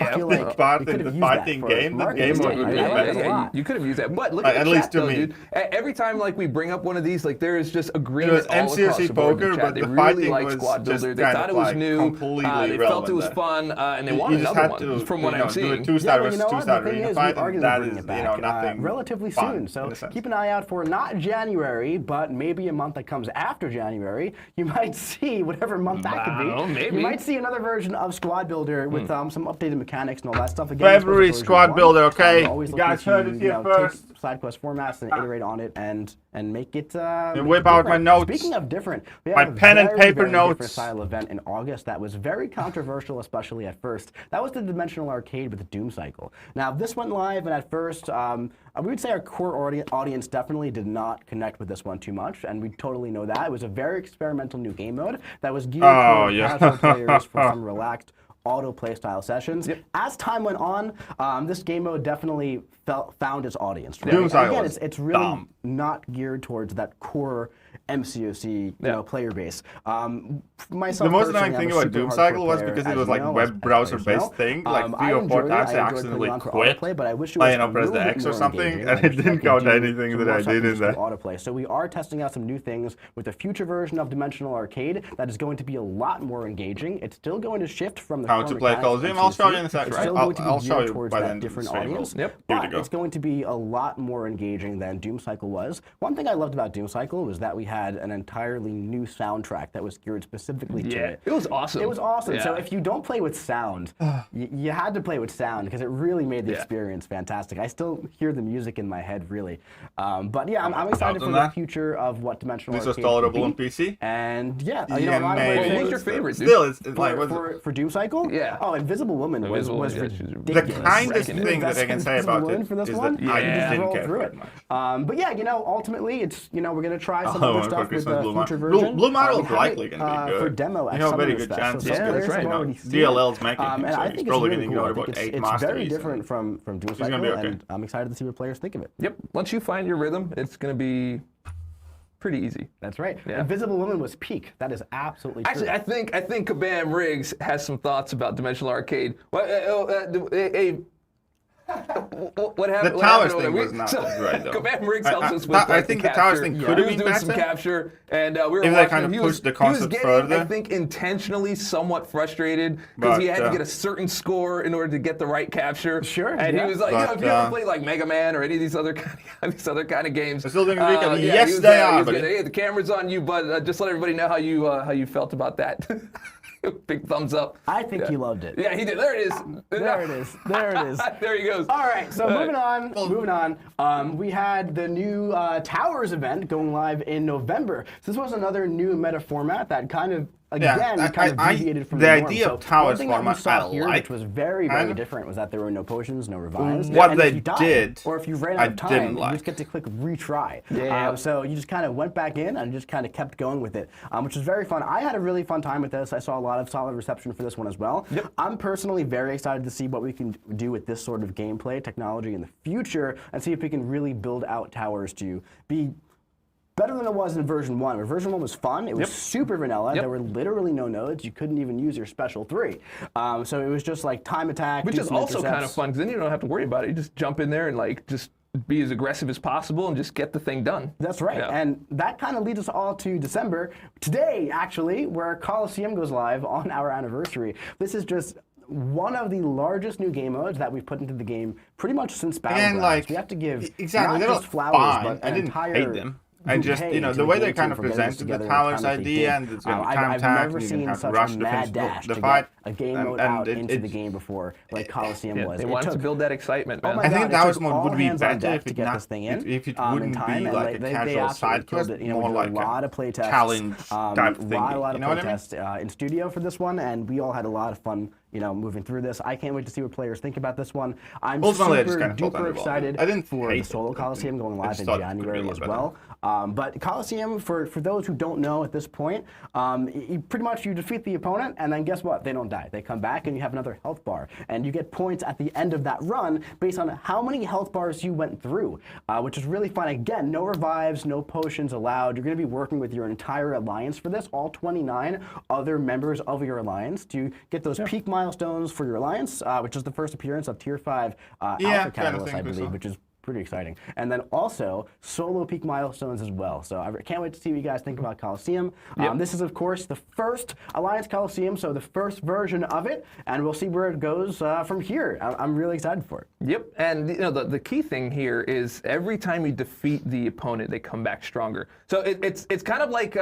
part in the fighting game, the game would be better. You could have used that, but look at the chat though, dude. Every time we bring up one of these, there is just agreement all across the board in the chat. They really like Squad Builder. They thought it was new. They felt it was fun, and they wanted another one. From what I'm seeing, do a 2-star versus 2-star arena fight, and that is nothing relatively soon. So keep an eye out for not January, but maybe a month that comes after January. You might see whatever month that could be. Maybe. You might see another version of Squad Builder with some updated mechanics and all that stuff. Again, February Squad Builder, okay? You guys heard it here first. Take side quest formats and iterate on it and make it. Whip out my notes. Speaking of different, we my have pen and paper very notes. Different style event in August that was very controversial, especially at first. That was the Dimensional Arcade with the Doom Cycle. Now this went live, and at first, we would say our core audience definitely did not connect with this one too much, and we totally know that. It was a very experimental new game mode that was geared for casual players for some relaxed auto play style sessions. As time went on, this game mode definitely found its audience. Right? Again, it's really not geared towards that core MCOC player base. Myself, the most annoying thing about Doom Cycle was because it was web browser based thing. 3 or 4 times I accidentally quit. Press the X or something, and it didn't count anything that I did in that. Autoplay. So we are testing out some new things with a future version of Dimensional Arcade that is going to be a lot more engaging. It's still going to shift from the how to play Coliseum. I'll show you in a second. I'll show you by the end of the stream. But it's going to be a lot more engaging than Doom Cycle was. One thing I loved about Doom Cycle was that we had an entirely new soundtrack that was geared specifically to it. It was awesome. It was awesome. Yeah. So if you don't play with sound, you had to play with sound because it really made the experience fantastic. I still hear the music in my head, really. But yeah, I'm excited for the future of what Dimensional Arcade is tolerable on PC. And yeah, what's your favorite? Still, it's like for Doom Cycle. Yeah. Oh, Invisible Woman was ridiculous. The kindest thing that I can say about it is that I didn't care for it much. But yeah, ultimately, it's we're gonna try some other stuff with the future version. Blue Model is likely going to be good. For demo at a very good chance. That's right. DLL's making it, and so I he's think probably it's going to really go cool. about 8 It's masteries. very different from Doom Cycle, and I'm excited to see what players think of it. Yep. Once you find your rhythm, it's going to be pretty easy. That's right. Yeah. Invisible Woman was peak. That is absolutely true. Actually, I think Kabam Riggs has some thoughts about Dimensional Arcade. What happened? The towers thing was not right, though. Kabam Riggs helps us with I think the towers thing could have been better. Some capture, and we were if watching. They kind of pushed the concept further. I think intentionally somewhat frustrated because he had to get a certain score in order to get the right capture. Sure. And he was like, if you ever play like Mega Man or any of these other kind of games, still doing recap. Yes, they are. Hey, the camera's on you, but just let everybody know how you felt about that. Big thumbs up. I think he loved it. Yeah, he did. There it is. There it is. There it is. There he goes. All right, so moving on. We had the new Towers event going live in November. So this was another new meta format that kind of deviated from the norm. The idea of Towers format which was very, very different, was that there were no potions, no revives. What they did, or if you ran out of time, you just get to click retry. Yeah. So you just kind of went back in and just kind of kept going with it, which was very fun. I had a really fun time with this. I saw a lot of solid reception for this one as well. Yep. I'm personally very excited to see what we can do with this sort of gameplay technology in the future and see if we can really build out Towers to be better than it was in version 1. Version 1 was fun. It was super vanilla. There were literally no nodes. You couldn't even use your special 3. So it was just like time attack. Which is also kind of fun because then you don't have to worry about it. You just jump in there and like just be as aggressive as possible and just get the thing done. That's right. Yeah. And that kind of leads us all to December. Today, actually, where Coliseum goes live on our anniversary. This is just one of the largest new game modes that we've put into the game pretty much since Battlegrounds. We have to give not just flowers, but an entire... hate them. I just, the way they kind of presented the Towers idea, and it's going to be time attack, and you're going to have to rush the fight. A game mode out into the game before, like Coliseum was. They wanted to build that excitement, man. I think Towers mode would be better if it wouldn't be like a casual side quest, more like a challenge type thing. A lot of playtests in studio for this one, and we all had a lot of fun moving through this. I can't wait to see what players think about this one. I'm super duper excited for the solo Coliseum going live in January as well. But Coliseum, for those who don't know at this point, pretty much you defeat the opponent, and then guess what? They don't die. They come back, and you have another health bar. And you get points at the end of that run based on how many health bars you went through, which is really fun. Again, no revives, no potions allowed. You're going to be working with your entire alliance for this, all 29 other members of your alliance, to get those peak milestones for your alliance, which is the first appearance of Tier 5 Alpha Catalyst, I believe, which is pretty exciting. And then also solo peak milestones as well. So I can't wait to see what you guys think about Coliseum. This is, of course, the first Alliance Coliseum, so the first version of it, and we'll see where it goes from here. I'm really excited for it. Yep, and the key thing here is every time you defeat the opponent, they come back stronger. So it's kind of like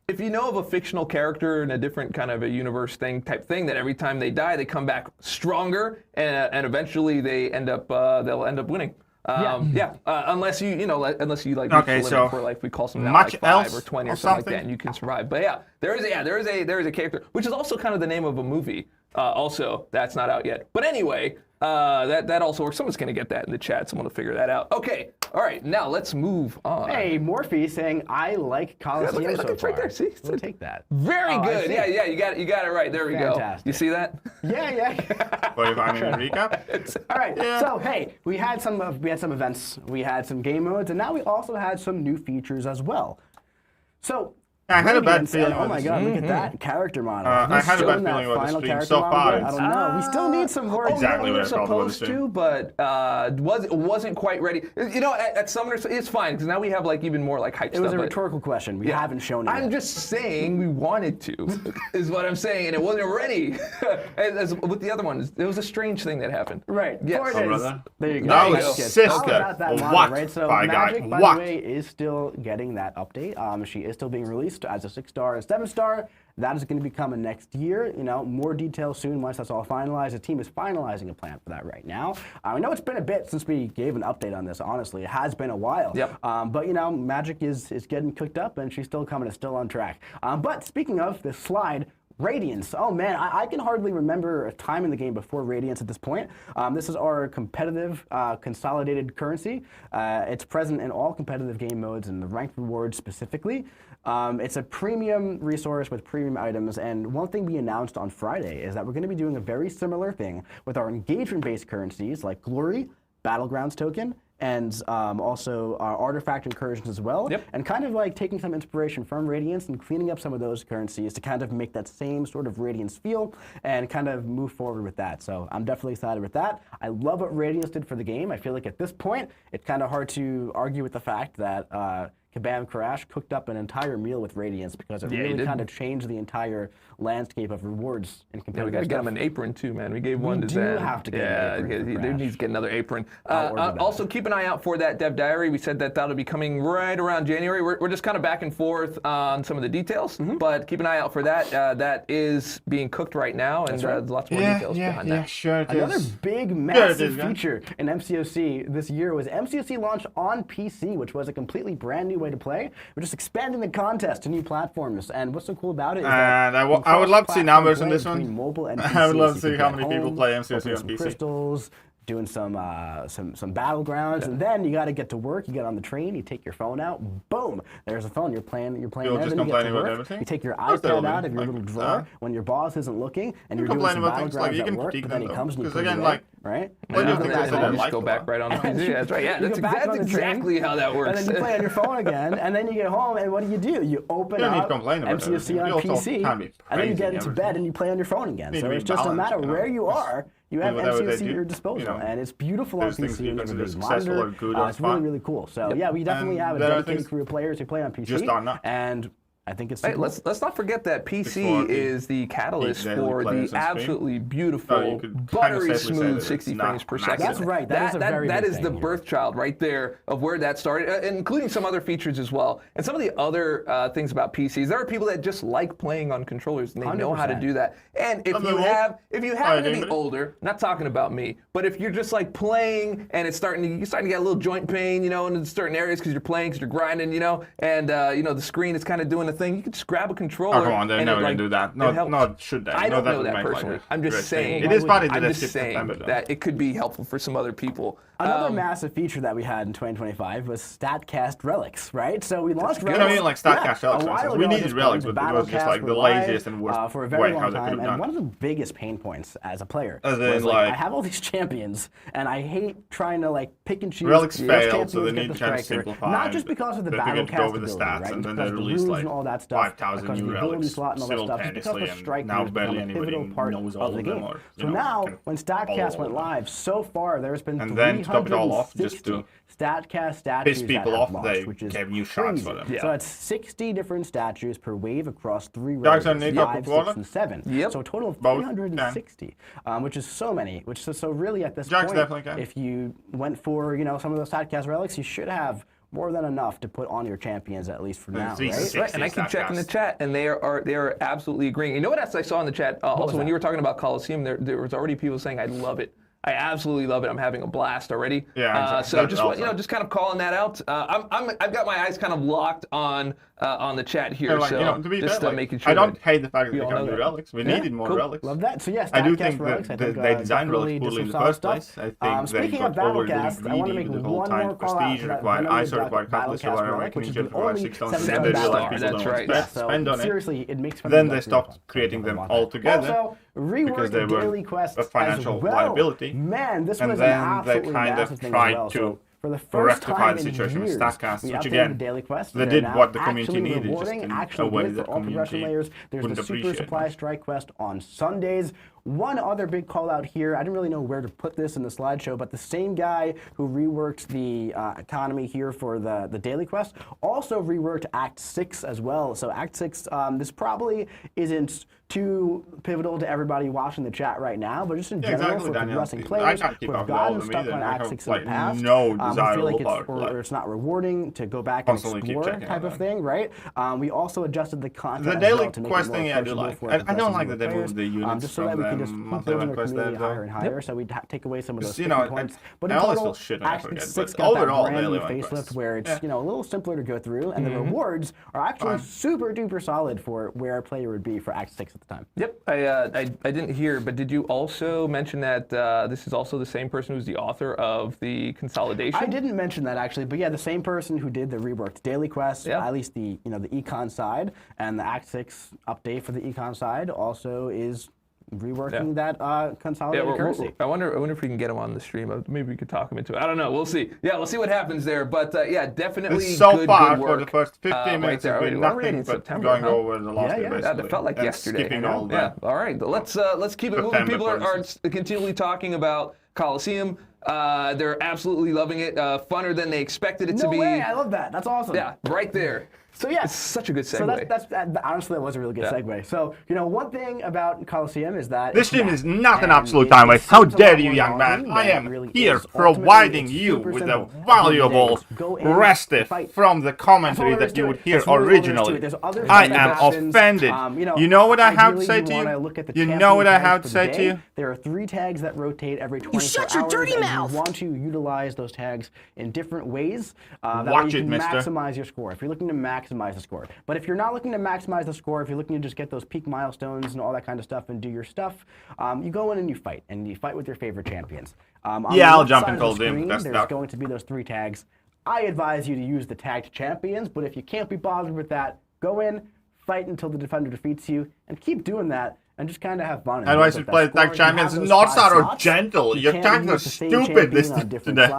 if you know of a fictional character in a different kind of a universe type thing, that every time they die, they come back stronger, and eventually they end up they'll end up winning. Unless you like for life, we call something like 5 or 20 or something like that, and you can survive. But yeah, there is a character, which is also kind of the name of a movie. Also, that's not out yet. But anyway, that also works. Someone's gonna get that in the chat. Someone will figure that out. Okay, all right, now let's move on. Hey, Morphe saying I like Coliseum look so far. Right there. See, we'll take that. Very good. Yeah, you got it right. There we go. You see that? Yeah. What if I'm in a recap? All right. Yeah. So hey, we had some events, we had some game modes, and now we also had some new features as well. So. I had a bad feeling. Oh my god, look at that character model. I had a bad feeling about the stream so far. I don't know. We still need some more. Exactly what I felt about the supposed stream. to, but wasn't quite ready. At Summoner, it's fine because now we have like even more like hype stuff. It was a rhetorical question. We haven't shown it. I'm just saying we wanted to, is what I'm saying, and it wasn't ready. As with the other one, it was a strange thing that happened. Right. Yes. There you go. That was sister. What? Right? So Magic, by the way, is still getting that update. She is still being released as a 6-star and 7-star. That is going to be coming next year. More details soon once that's all finalized. The team is finalizing a plan for that right now. I know it's been a bit since we gave an update on this, honestly. It has been a while. Yep. But, Magic is getting cooked up, and she's still coming. It's still on track. But speaking of this slide, Radiance. Oh man, I can hardly remember a time in the game before Radiance at this point. This is our competitive consolidated currency. It's present in all competitive game modes and the ranked rewards specifically. It's a premium resource with premium items, and one thing we announced on Friday is that we're going to be doing a very similar thing with our engagement-based currencies like Glory, Battlegrounds token, and also artifact incursions as well, and kind of like taking some inspiration from Radiance and cleaning up some of those currencies to kind of make that same sort of Radiance feel and kind of move forward with that. So I'm definitely excited with that. I love what Radiance did for the game. I feel like at this point, it's kind of hard to argue with the fact that Kabam Crash cooked up an entire meal with Radiance because it really kind of changed the entire landscape of rewards in competitive we got to get him an apron too, man. We gave one to Zen. We do have to get an apron. He needs to get another apron. Also, keep an eye out for that Dev Diary. We said that that'll be coming right around January. We're just kind of back and forth on some of the details, but keep an eye out for that. That is being cooked right now, and there's lots more details behind that. Yeah, sure it Another big, massive feature in MCOC this year was MCOC launched on PC, which was a completely brand new way to play. We're just expanding the contest to new platforms, and what's so cool about it is that I would love to see numbers on this one. Mobile and PC. I would love to see how many people play MCOC on PC. Crystals, doing some battlegrounds, and then you got to get to work. You get on the train, you take your phone out, boom, there's a phone. You're playing. You're there, just then you get to work. Everything? You take your iPad out of your little drawer when your boss isn't looking, and you're doing some battlegrounds at work. But then he comes and you put it in, right? You just go back right on the PC. That's right. Yeah, that's exactly how that works. And then you play on your phone again, and then you get home, and what do? You open up MCOC on PC, and then you get into bed and you play on your phone again. So it's just no matter where you are, you have MCOC at your disposal, and it's beautiful on PC. You have a big monitor. It's really, really cool. So yeah, we definitely have a dedicated crew of players who play on PC, and I think it's let's not forget that PC is the catalyst for the absolutely beautiful, buttery smooth 60 frames per second. That's right. That is the birth child right there of where that started, including some other features as well. And some of the other things about PCs, there are people that just like playing on controllers and they 100%. Know how to do that. And if you happen to be older, not talking about me, but if you're just like playing and you're starting to get a little joint pain, in certain areas because you're playing, because you're grinding, and the screen is kind of doing the thing, you can just grab a controller. Oh, come on, they're never going to do that. No, should they? I don't know that personally. I'm just saying. It is probably that it could be helpful for some other people. Another massive feature that we had in 2025 was StatCast relics, right? So we launched relics. You know what I mean? Like StatCast relics. We needed relics, but it was just like the laziest and worst for a very long time. And one of the biggest pain points as a player was like, I have all these champions, and I hate trying to like pick and choose. Relics failed, so they need to try to simplify. Not just because of the battlecast ability, right? And then they released like 5,000 new relics simultaneously, and now barely anybody knows all of them. So now, when StatCast went live, so far there's been 360 StatCast statues that have launched, which is gave new shots for them. So that's 60 different statues per wave across 3 rows, 5, 6, and 7. So a total of 360, which is so many. So really at this point, if you went for some of those StatCast relics, you should have more than enough to put on your champions, at least for now, right? And I keep checking the chat, and they are absolutely agreeing. You know what else I saw in the chat? Also, when you were talking about Coliseum, there was already people saying, I love it. I absolutely love it. I'm having a blast already. Yeah, so just kind of calling that out. I've got my eyes kind of locked on the chat here. Like, so to be just fair, making sure. I don't hate the fact that they come with relics. We needed more relics. Love that. So yes, I do think that they designed relics poorly in the first place. I think speaking of Battlecast, I want to make one more call out to that ISO required catalyst relic, which is the only 7-star. That's right. Spend on it. Seriously, it makes. Then they stopped creating them altogether because they were a financial liability. Man, this was an absolutely massive thing as well. So for the first time in years, we updated the daily quest. They did what the community needed, just in a way that all progression layers. There's the Super Supply Strike quest on Sundays. One other big call out here, I didn't really know where to put this in the slideshow, but the same guy who reworked the economy here for the daily quest also reworked Act 6 as well. So Act 6, this probably isn't too pivotal to everybody watching the chat right now, but just in general for progressing players who have gotten stuck on Act 6 in the past, I feel like it's not rewarding to go back and explore type of thing, right? We also adjusted the content the daily quest thing, I do like. I don't like that they moved the units just so that we can just keep building our community higher and higher, so we take away some of those points. But in total, Act 6 got that brand new facelift where it's a little simpler to go through, and the rewards are actually super duper solid for where a player would be for Act 6 at the time. Yep, I didn't hear, but did you also mention that this is also the same person who's the author of the consolidation? I didn't mention that actually, but yeah, the same person who did the reworked daily quest, at least the the econ side, and the Act 6 update for the econ side also is reworking that consolidated currency. I wonder if we can get him on the stream. Maybe we could talk him into it. I don't know. We'll see. Yeah, we'll see what happens there. But yeah, definitely so far good for the first 15 minutes, there. Nothing but September, going over the last day, basically. That felt like yesterday. Skipping all yeah. All right. Let's keep it moving. People are continually talking about Coliseum. They're absolutely loving it. Funner than they expected it to be. No way! I love that. That's awesome. Yeah, right there. So yeah, it's such a good segue. So honestly, that was a really good segue. So one thing about Coliseum is that this stream is not an absolute time waste. How dare you, young man? I am here providing you with a valuable restive from the commentary that you would hear originally. I am offended. You know what I have to say to you? You know what I have to say to you? There are 3 tags that rotate every 24 hours. Shut your dirty mouth! You want to utilize those tags in different ways. Watch it, mister. Maximize your score. If you're looking to maximize the score. But if you're not looking to maximize the score, if you're looking to just get those peak milestones and all that kind of stuff and do your stuff, you go in and you fight with your favorite champions. I'll jump in Coliseum. There's going to be those 3 tags. I advise you to use the tagged champions, but if you can't be bothered with that, go in, fight until the defender defeats you, and keep doing that. And just kind of have fun. Otherwise, you play tag champions. Northstar or gentle. Your tags are stupid this today.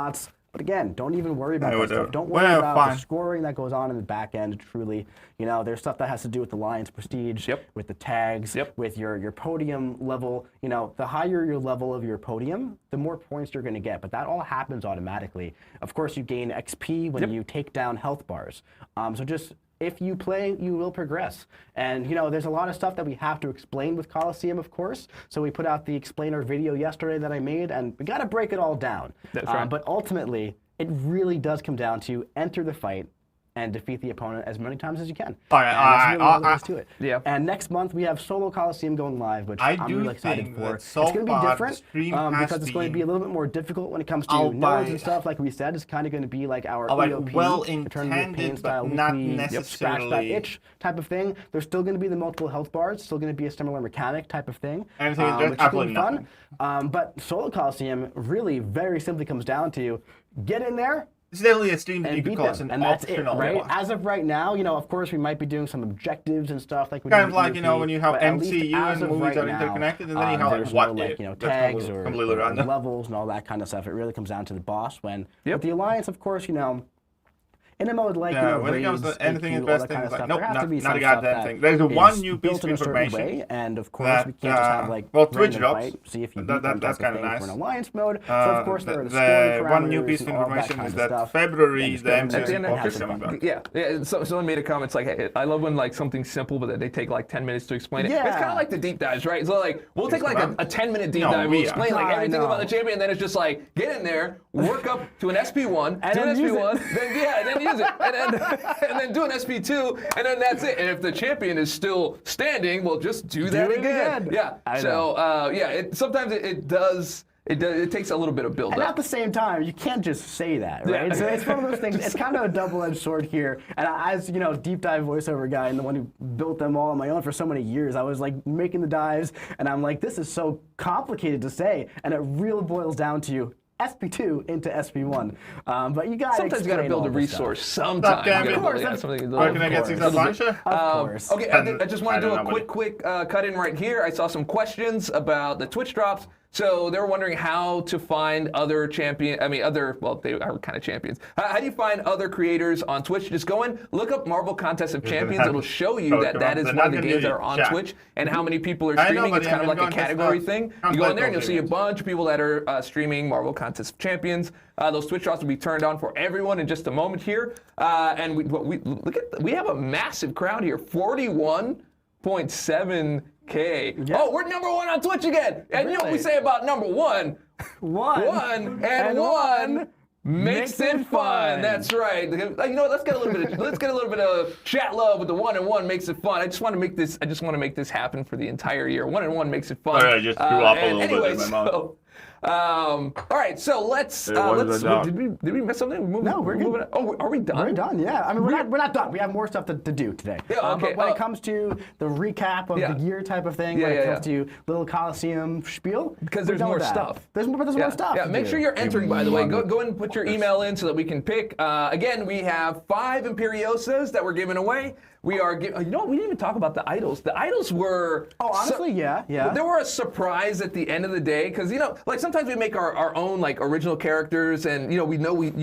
But again, don't even worry about that stuff. Don't worry about the scoring that goes on in the back end, truly. There's stuff that has to do with the Lions prestige, with the tags, with your podium level. The higher your level of your podium, the more points you're going to get. But that all happens automatically. Of course, you gain XP when you take down health bars. So just... if you play, you will progress. And, there's a lot of stuff that we have to explain with Coliseum, of course. So we put out the explainer video yesterday that I made, and we got to break it all down. That's right. But ultimately, it really does come down to enter the fight and defeat the opponent as many times as you can. That's really all there is to it. Yeah. And next month, we have Solo Coliseum going live, which I'm really excited for. It's going to be different because it's going to be a little bit more difficult when it comes to nodes and stuff. Like we said, it's kind of going to be like our EOP, well-intended, but not necessarily scratch that itch type of thing. There's still going to be the multiple health bars, still going to be a similar mechanic type of thing, which is going to be fun. But Solo Coliseum really very simply comes down to get in there, it's definitely a stream that you could call it an optional right? one. As of right now, of course, we might be doing some objectives and stuff like we kind of like when you have MCU and movies are interconnected, and then you have tags or levels and all that kind of stuff. It really comes down to the boss. When with the Alliance, of course, in a mode like when it comes to anything investing, it's like, nope, not a goddamn thing. There's one new piece of information. And of course, we can't just have Twitch drops. See if you that's kind of nice. For an Alliance mode. So of course, there are the scoring parameters. One new piece of information is that February the MCOC is coming back. Yeah. Someone made a comment. It's like, hey, I love when something's simple, but they take 10 minutes to explain it. Yeah. It's kind of like the deep dives, right? So we'll take a 10-minute deep dive. We'll explain everything about the champion, and then it's just get in there, work up to an SP1, do an SP1, then use it, and then do an SP2, and then that's it. And if the champion is still standing, we'll just do that again. Yeah. Sometimes it takes a little bit of build up. And at the same time, you can't just say that, right? So it's one of those things. It's kind of a double-edged sword here. And as deep dive voiceover guy and the one who built them all on my own for so many years, I was making the dives, and I'm like, this is so complicated to say, and it really boils down to SP2 into SP1. But you got sometimes you got to build a resource. Sometimes. Of course. Can I get things Of course. Okay, I just want to do a quick cut in right here. I saw some questions about the Twitch drops. So they were wondering how to find other they are kind of champions. How do you find other creators on Twitch? Just go in, look up Marvel Contest of Champions. It'll show you that is one of the games that are on Twitch and how many people are streaming. It's kind of like a category thing. You go in there and you'll see a bunch of people that are streaming Marvel Contest of Champions. Those Twitch drops will be turned on for everyone in just a moment here. And we have a massive crowd here, 41.7K. Yeah. Oh, we're number 1 on Twitch again. And you know what we say about number 1? One makes it fun. That's right. Let's get a little bit of chat love with the 1 and 1 makes it fun. I just want to make this happen for the entire year. 1 and 1 makes it fun. I just threw up a little bit in my mouth. All right, so let's. Did we miss something? No, we're good. Oh, are we done? We're done. Yeah, I mean we're not done. We have more stuff to do today. Yeah, okay. But when it comes to the recap of the year type of thing, when it comes to little Coliseum spiel, because there's more stuff. There's more stuff. Yeah, make sure you're entering. By the way, go and put your email in so that we can pick. Again, we have 5 Imperiosas that we're giving away. we are. You know what? We didn't even talk about the idols. The idols were. Oh, honestly, yeah. They were a surprise at the end of the day because like sometimes we make our own like original characters, and you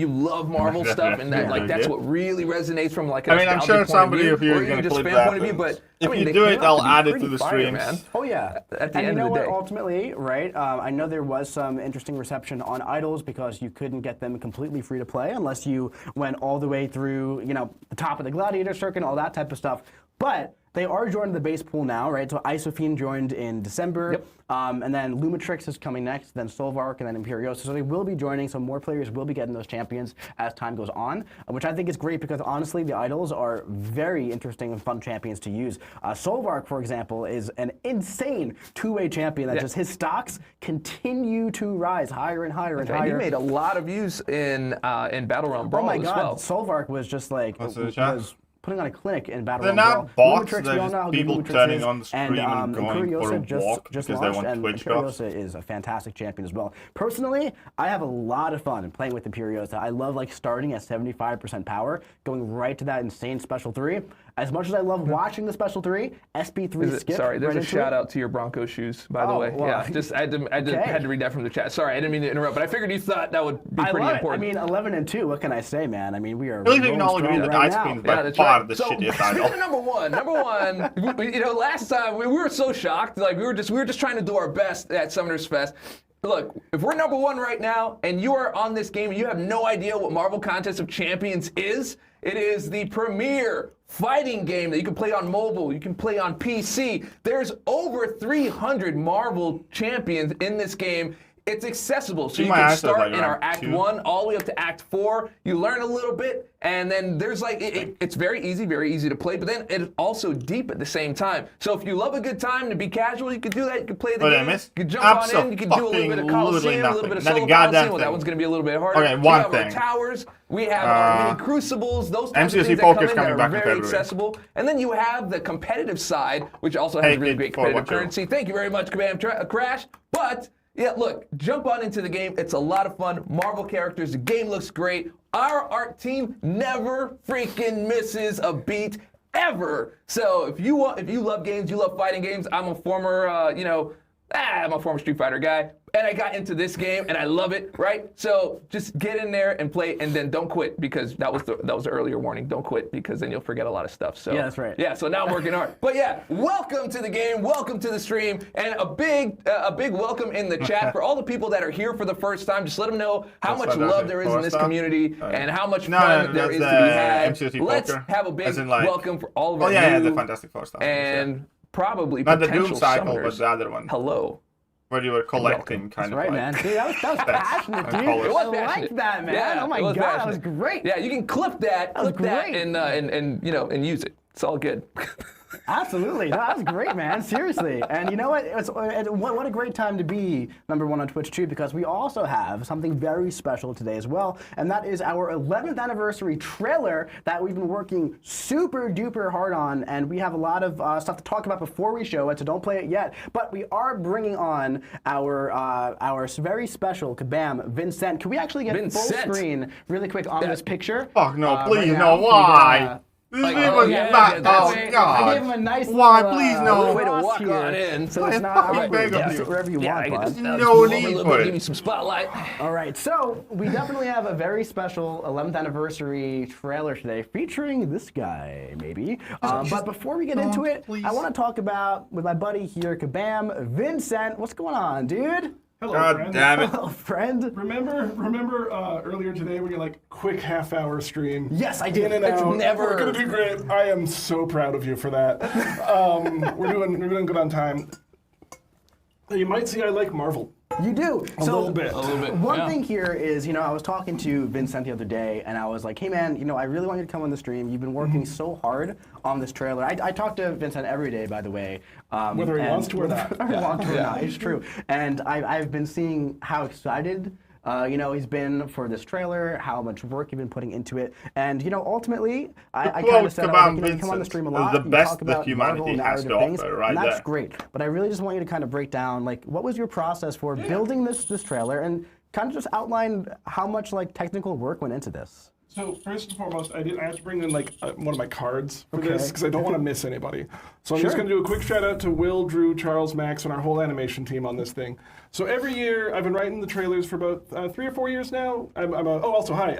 love Marvel stuff, and that that's what really resonates from like. I mean, I'm sure somebody of you is going to clip that. Point of view, but if you do it, I'll add it to the streams. Man. Oh yeah. At the end of the day. Ultimately, right? I know there was some interesting reception on idols because you couldn't get them completely free to play unless you went all the way through, the top of the gladiator circuit and all that type of stuff. But they are joining the base pool now, right? So Isophene joined in December, and then Lumitrix is coming next, then Solvark, and then Imperiosa. So they will be joining, so more players will be getting those champions as time goes on, which I think is great because honestly, the idols are very interesting and fun champions to use. Solvark, for example, is an insane two-way champion that just his stocks continue to rise higher and higher and higher. He made a lot of views in Battle Realm Brawl as well. Oh my God, Solvark was just like putting on a clinic in Battle Realm. They're not bots, they're just people turning on the screen and going for a walk because they want Twitch drops. Imperiosa is a fantastic champion as well. Personally, I have a lot of fun playing with Imperiosa. I love like starting at 75% power, going right to that insane special 3. As much as I love watching the special 3, SP3 skip. Sorry, there's right a shout out to your Bronco shoes, by the way. Well, yeah, I had to read that from the chat. Sorry, I didn't mean to interrupt, but I figured you thought that would be pretty important. I mean, 11-2. What can I say, man? I mean, we are. I believe we can all agree that Ice Queen's by far the shittiest idol. Number one, last time we were so shocked. Like we were just trying to do our best at Summoners Fest. Look, if we're number 1 right now, and you are on this game, and you have no idea what Marvel Contest of Champions is, it is the premier fighting game that you can play on mobile, you can play on PC. There's over 300 Marvel champions in this game. It's accessible, so you can start in our Act 1 all the way up to Act 4. You learn a little bit, and then there's like, it's very easy to play, but then it's also deep at the same time. So if you love a good time to be casual, you can do that. You can play the game, you can jump on in, you can do a little bit of Coliseum, a little bit of solo Coliseum. Well, that one's going to be a little bit harder. Okay, we have our towers, we have our mini crucibles, those types of things that come in that are very accessible. And then you have the competitive side, which also has really great competitive currency. Thank you very much, Kabam Crash. But yeah, look, jump on into the game. It's a lot of fun. Marvel characters, the game looks great. Our art team never freaking misses a beat ever. So if you love games, you love fighting games. I'm a former, I'm a former Street Fighter guy. And I got into this game, and I love it, right? So just get in there and play, and then don't quit, because that was the earlier warning. Don't quit, because then you'll forget a lot of stuff. So yeah, that's right. Yeah, so now I'm working hard. But yeah, welcome to the game, welcome to the stream, and a big welcome in the chat for all the people that are here for the first time. Just let them know how much love there is in this community, and how much fun there is to be had. Let's have a big welcome for all of our the Fantastic Four stuff. And probably not the Doom Cycle, but the other one. Hello. Where you were collecting kind of right, man. Dude, that was passionate, dude. It was I liked that, man. Yeah, oh my God, that was great. Yeah, you can clip that and use it. It's all good. Absolutely. No, that was great, man. Seriously. And you know what? What a great time to be number 1 on Twitch, too, because we also have something very special today as well, and that is our 11th anniversary trailer that we've been working super duper hard on, and we have a lot of stuff to talk about before we show it, so don't play it yet. But we are bringing on our very special Kabam, Vincent. Can we actually get full screen really quick on this picture? Oh, no, please, right no, why? I gave him a nice please, no. Way to walk on in. So it's not wherever you want, bud. No need for it. Give me some spotlight. All right, so we definitely have a very special 11th anniversary trailer today featuring this guy, maybe. But before we get into it, I want to talk about, with my buddy here, Kabam, Vincent. What's going on, dude? Hello, God friend. damn it. Hello, friend. Remember earlier today when you're like, quick half-hour stream? Yes, I did. In and out. We're going to do great. I am so proud of you for that. We're doing good on time. You might see I like Marvel. You do. A little bit. One thing here is, I was talking to Vincent the other day, and I was like, hey, man, I really want you to come on the stream. You've been working so hard on this trailer. I talk to Vincent every day, by the way. Whether he wants to or not. Whether he wants to or not, it's true. And I've been seeing how excited he's been for this trailer, how much work you've been putting into it, and I kind of said, you come on the stream a lot, the best talk about that humanity has to things, offer, right and that's there. great. But I really just want you to kind of break down, what was your process for building this trailer, and kind of just outline how much technical work went into this. So first and foremost, I have to bring in like one of my cards for this because I don't want to miss anybody. So I'm just going to do a quick shout out to Will, Drew, Charles, Max, and our whole animation team on this thing. So every year I've been writing the trailers for about 3 or 4 years now. Also hi,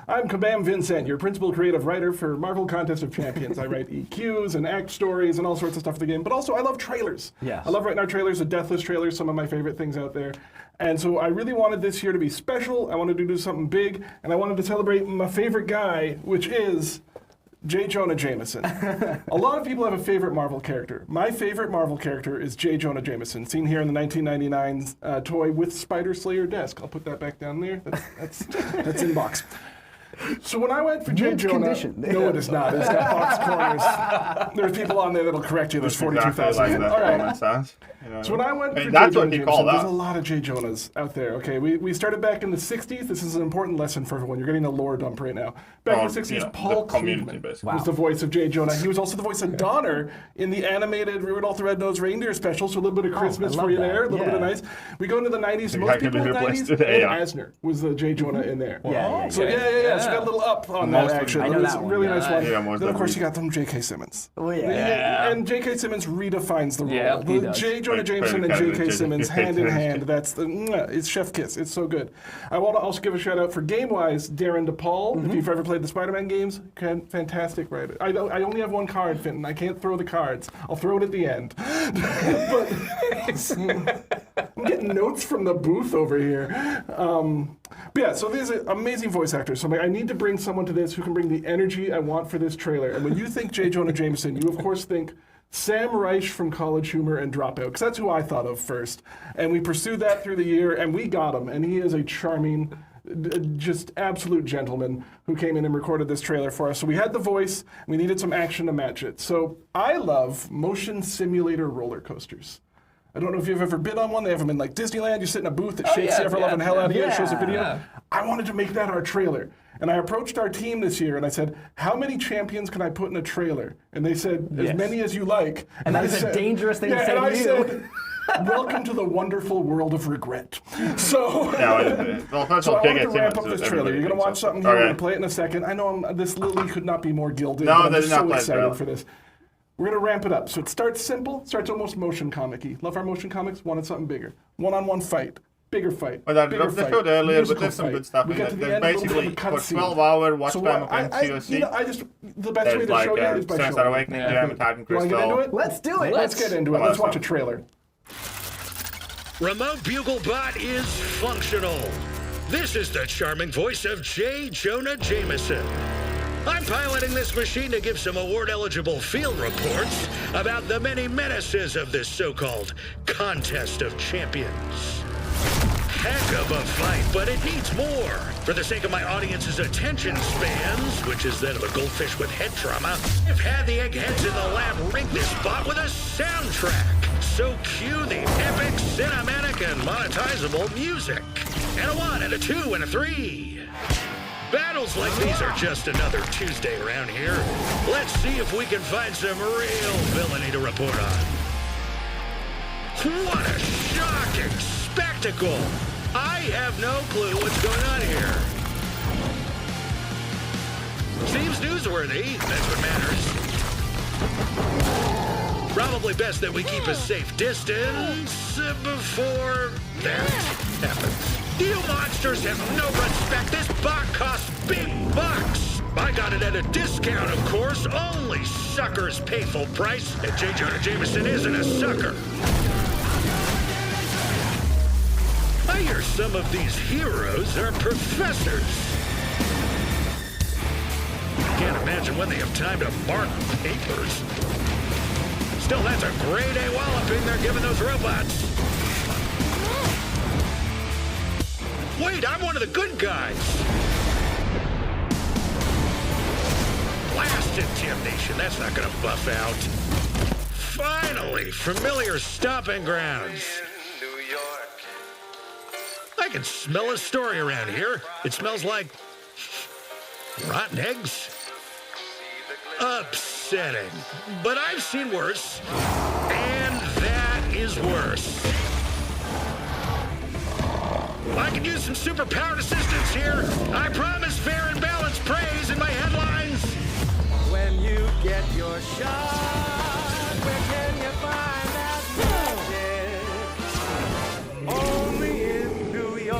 I'm Kabam Vincent, your principal creative writer for Marvel Contest of Champions. I write EQs and act stories and all sorts of stuff for the game. But also I love trailers. Yes. I love writing our trailers, the Deathless trailers, some of my favorite things out there. And so I really wanted this year to be special. I wanted to do something big, and I wanted to celebrate my favorite guy, which is J. Jonah Jameson. A lot of people have a favorite Marvel character. My favorite Marvel character is J. Jonah Jameson, seen here in the 1999 toy with Spider Slayer desk. I'll put that back down there. That's in box. So when I went for J. Jonah, no, it is not. It's got box corners. There's people on there that'll correct you. There's 42,000. All right. So when I went for J. Jonah Jameson, there's a lot of J. Jonahs out there. Okay, we started back in the 60s. This is an important lesson for everyone. You're getting a lore dump right now. Back in the 60s, Paul Kleveland was the voice of J. Jonah. He was also the voice of Donner in the animated Rudolph the Red-Nosed Reindeer special. So a little bit of Christmas for you there, a little bit of nice. We go into the 90s. Most people in the 90s, Asner was the J. Jonah in there. So yeah. So we got a little up on that action. It was a really nice one. Then of course you got them J.K. Simmons. And J.K. Simmons redefines the role. J. Jonah Jameson and J.K. Simmons hand in hand. That's it's chef kiss. It's so good. I want to also give a shout out for game-wise, Darren DePaul. If you've ever played the Spider-Man games, fantastic writer. I only have one card, Fenton. I can't throw the cards. I'll throw it at the end. But I'm getting notes from the booth over here. But yeah, so these are amazing voice actors. So I need to bring someone to this who can bring the energy I want for this trailer. And when you think J. Jonah Jameson, you of course think Sam Reich from College Humor and Dropout, because that's who I thought of first. And we pursued that through the year, and we got him. And he is a charming, just absolute gentleman who came in and recorded this trailer for us. So we had the voice, and we needed some action to match it. So I love motion simulator roller coasters. I don't know if you've ever been on one. They have them in like Disneyland. You sit in a booth that shakes the ever-loving hell out of you and shows a video. I wanted to make that our trailer. And I approached our team this year and I said, how many champions can I put in a trailer? And they said, as many as you like. And that is a dangerous thing to say to you. And I said, welcome to the wonderful world of regret. So, I wanted to ramp up this trailer. You're going to watch something here. We're going to play it in a second. I know this lily could not be more gilded. No, I'm so excited for this. We're going to ramp it up. So it starts simple, starts almost motion comic-y. Love our motion comics, wanted something bigger. One-on-one fight, bigger fight, bigger fight. Showed earlier, but there's some good stuff in it. There's basically for 12-hour watch time of MCOC. The best way to show you is by showing. Start Awakening, Gem, Titan Crystal. Want to get into it? Let's do it. Let's get into it. Let's watch a trailer. Remote Bugle Bot is functional. This is the charming voice of J. Jonah Jameson. I'm piloting this machine to give some award-eligible field reports about the many menaces of this so-called Contest of Champions. Heck of a fight, but it needs more. For the sake of my audience's attention spans, which is that of a goldfish with head trauma, I've had the eggheads in the lab rig this bot with a soundtrack. So cue the epic, cinematic, and monetizable music. And a 1, and a 2, and a 3. Battles like these are just another Tuesday around here. Let's see if we can find some real villainy to report on. What a shocking spectacle! I have no clue what's going on here. Seems newsworthy, that's what matters. Probably best that we keep a safe distance before that happens. You monsters have no respect. This bot costs big bucks. I got it at a discount, of course. Only suckers pay full price, and J. Jonah Jameson isn't a sucker. I hear some of these heroes are professors. I can't imagine when they have time to mark papers. Still, that's a grade A walloping they're giving those robots. Wait, I'm one of the good guys. Blast intimidation, that's not gonna buff out. Finally, familiar stomping grounds. I can smell a story around here. It smells like rotten eggs. Upsetting. But I've seen worse, and that is worse. I can use some superpowered assistance here. I promise fair and balanced wants praise in my headlines. When you get your shot, where can you find that magic? Only in New York.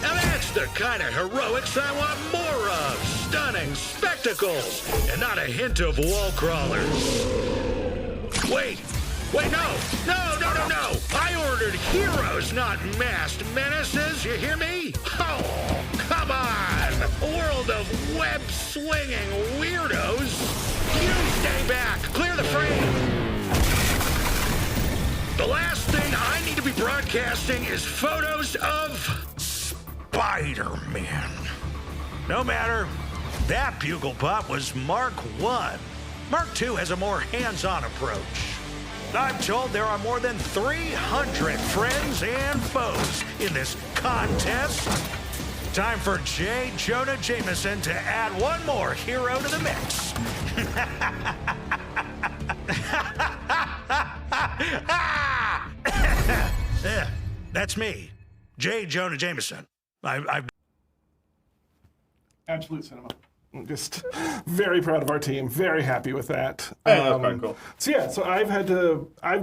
Now that's the kind of heroics I want more of. Stunning spectacles, and not a hint of wall crawlers. Wait, no. I ordered heroes, not masked menaces, you hear me? Oh, come on. A world of web-swinging weirdos. You stay back. Clear the frame. The last thing I need to be broadcasting is photos of Spider-Man. No matter. That bugle pop was Mark 1. Mark 2 has a more hands-on approach. I'm told there are more than 300 friends and foes in this contest. Time for J. Jonah Jameson to add one more hero to the mix. That's me, J. Jonah Jameson. I've Absolute cinema. I'm just very proud of our team. Very happy with that. That's quite cool. So I've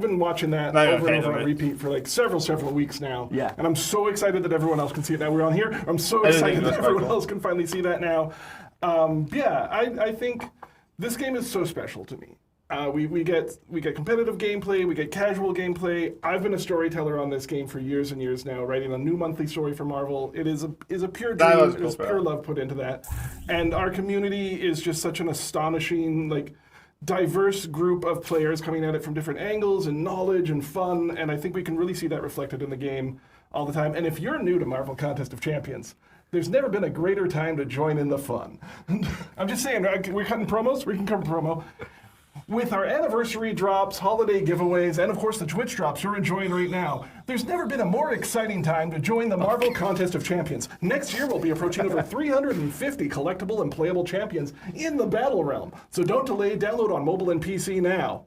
been watching that over and over on repeat for like several weeks now. Yeah. And I'm so excited that everyone else can see it now. We're on here. I'm so excited that everyone else can finally see that now. I think this game is so special to me. We get competitive gameplay, we get casual gameplay. I've been a storyteller on this game for years and years now, writing a new monthly story for Marvel. It is a pure dream. There's pure love put into that, and our community is just such an astonishing, like, diverse group of players coming at it from different angles and knowledge and fun. And I think we can really see that reflected in the game all the time. And if you're new to Marvel Contest of Champions, there's never been a greater time to join in the fun. I'm just saying, we're cutting promos. We can cover promo. With our anniversary drops, holiday giveaways, and of course the Twitch drops you're enjoying right now, there's never been a more exciting time to join the Marvel Contest of Champions. Next year we'll be approaching over 350 collectible and playable champions in the battle realm. So don't delay, download on mobile and PC now.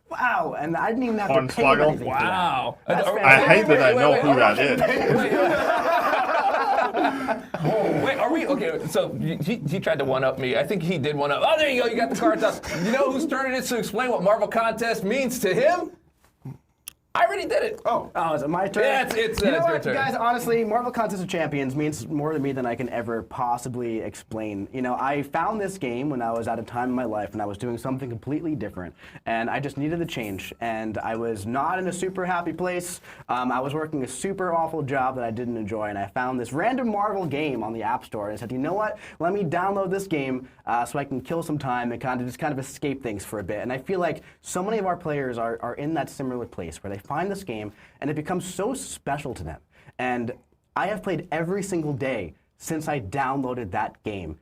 Wow, and I didn't even have to pay anything. Wow. I hate that I know who that is. Wait, are we okay? So he tried to one-up me. I think he did one-up. Oh, there you go. You got the cards up. You know whose turn it is to explain what Marvel Contest means to him? I already did it. Oh, is it my turn? Yeah, it's you know what, your turn. Guys, honestly, Marvel Contest of Champions means more to me than I can ever possibly explain. You know, I found this game when I was at a time in my life when I was doing something completely different, and I just needed a change, and I was not in a super happy place. I was working a super awful job that I didn't enjoy, and I found this random Marvel game on the App Store, and I said, you know what, let me download this game so I can kill some time and kind of escape things for a bit. And I feel like so many of our players are in that similar place where they find this game and it becomes so special to them. And I have played every single day since I downloaded that game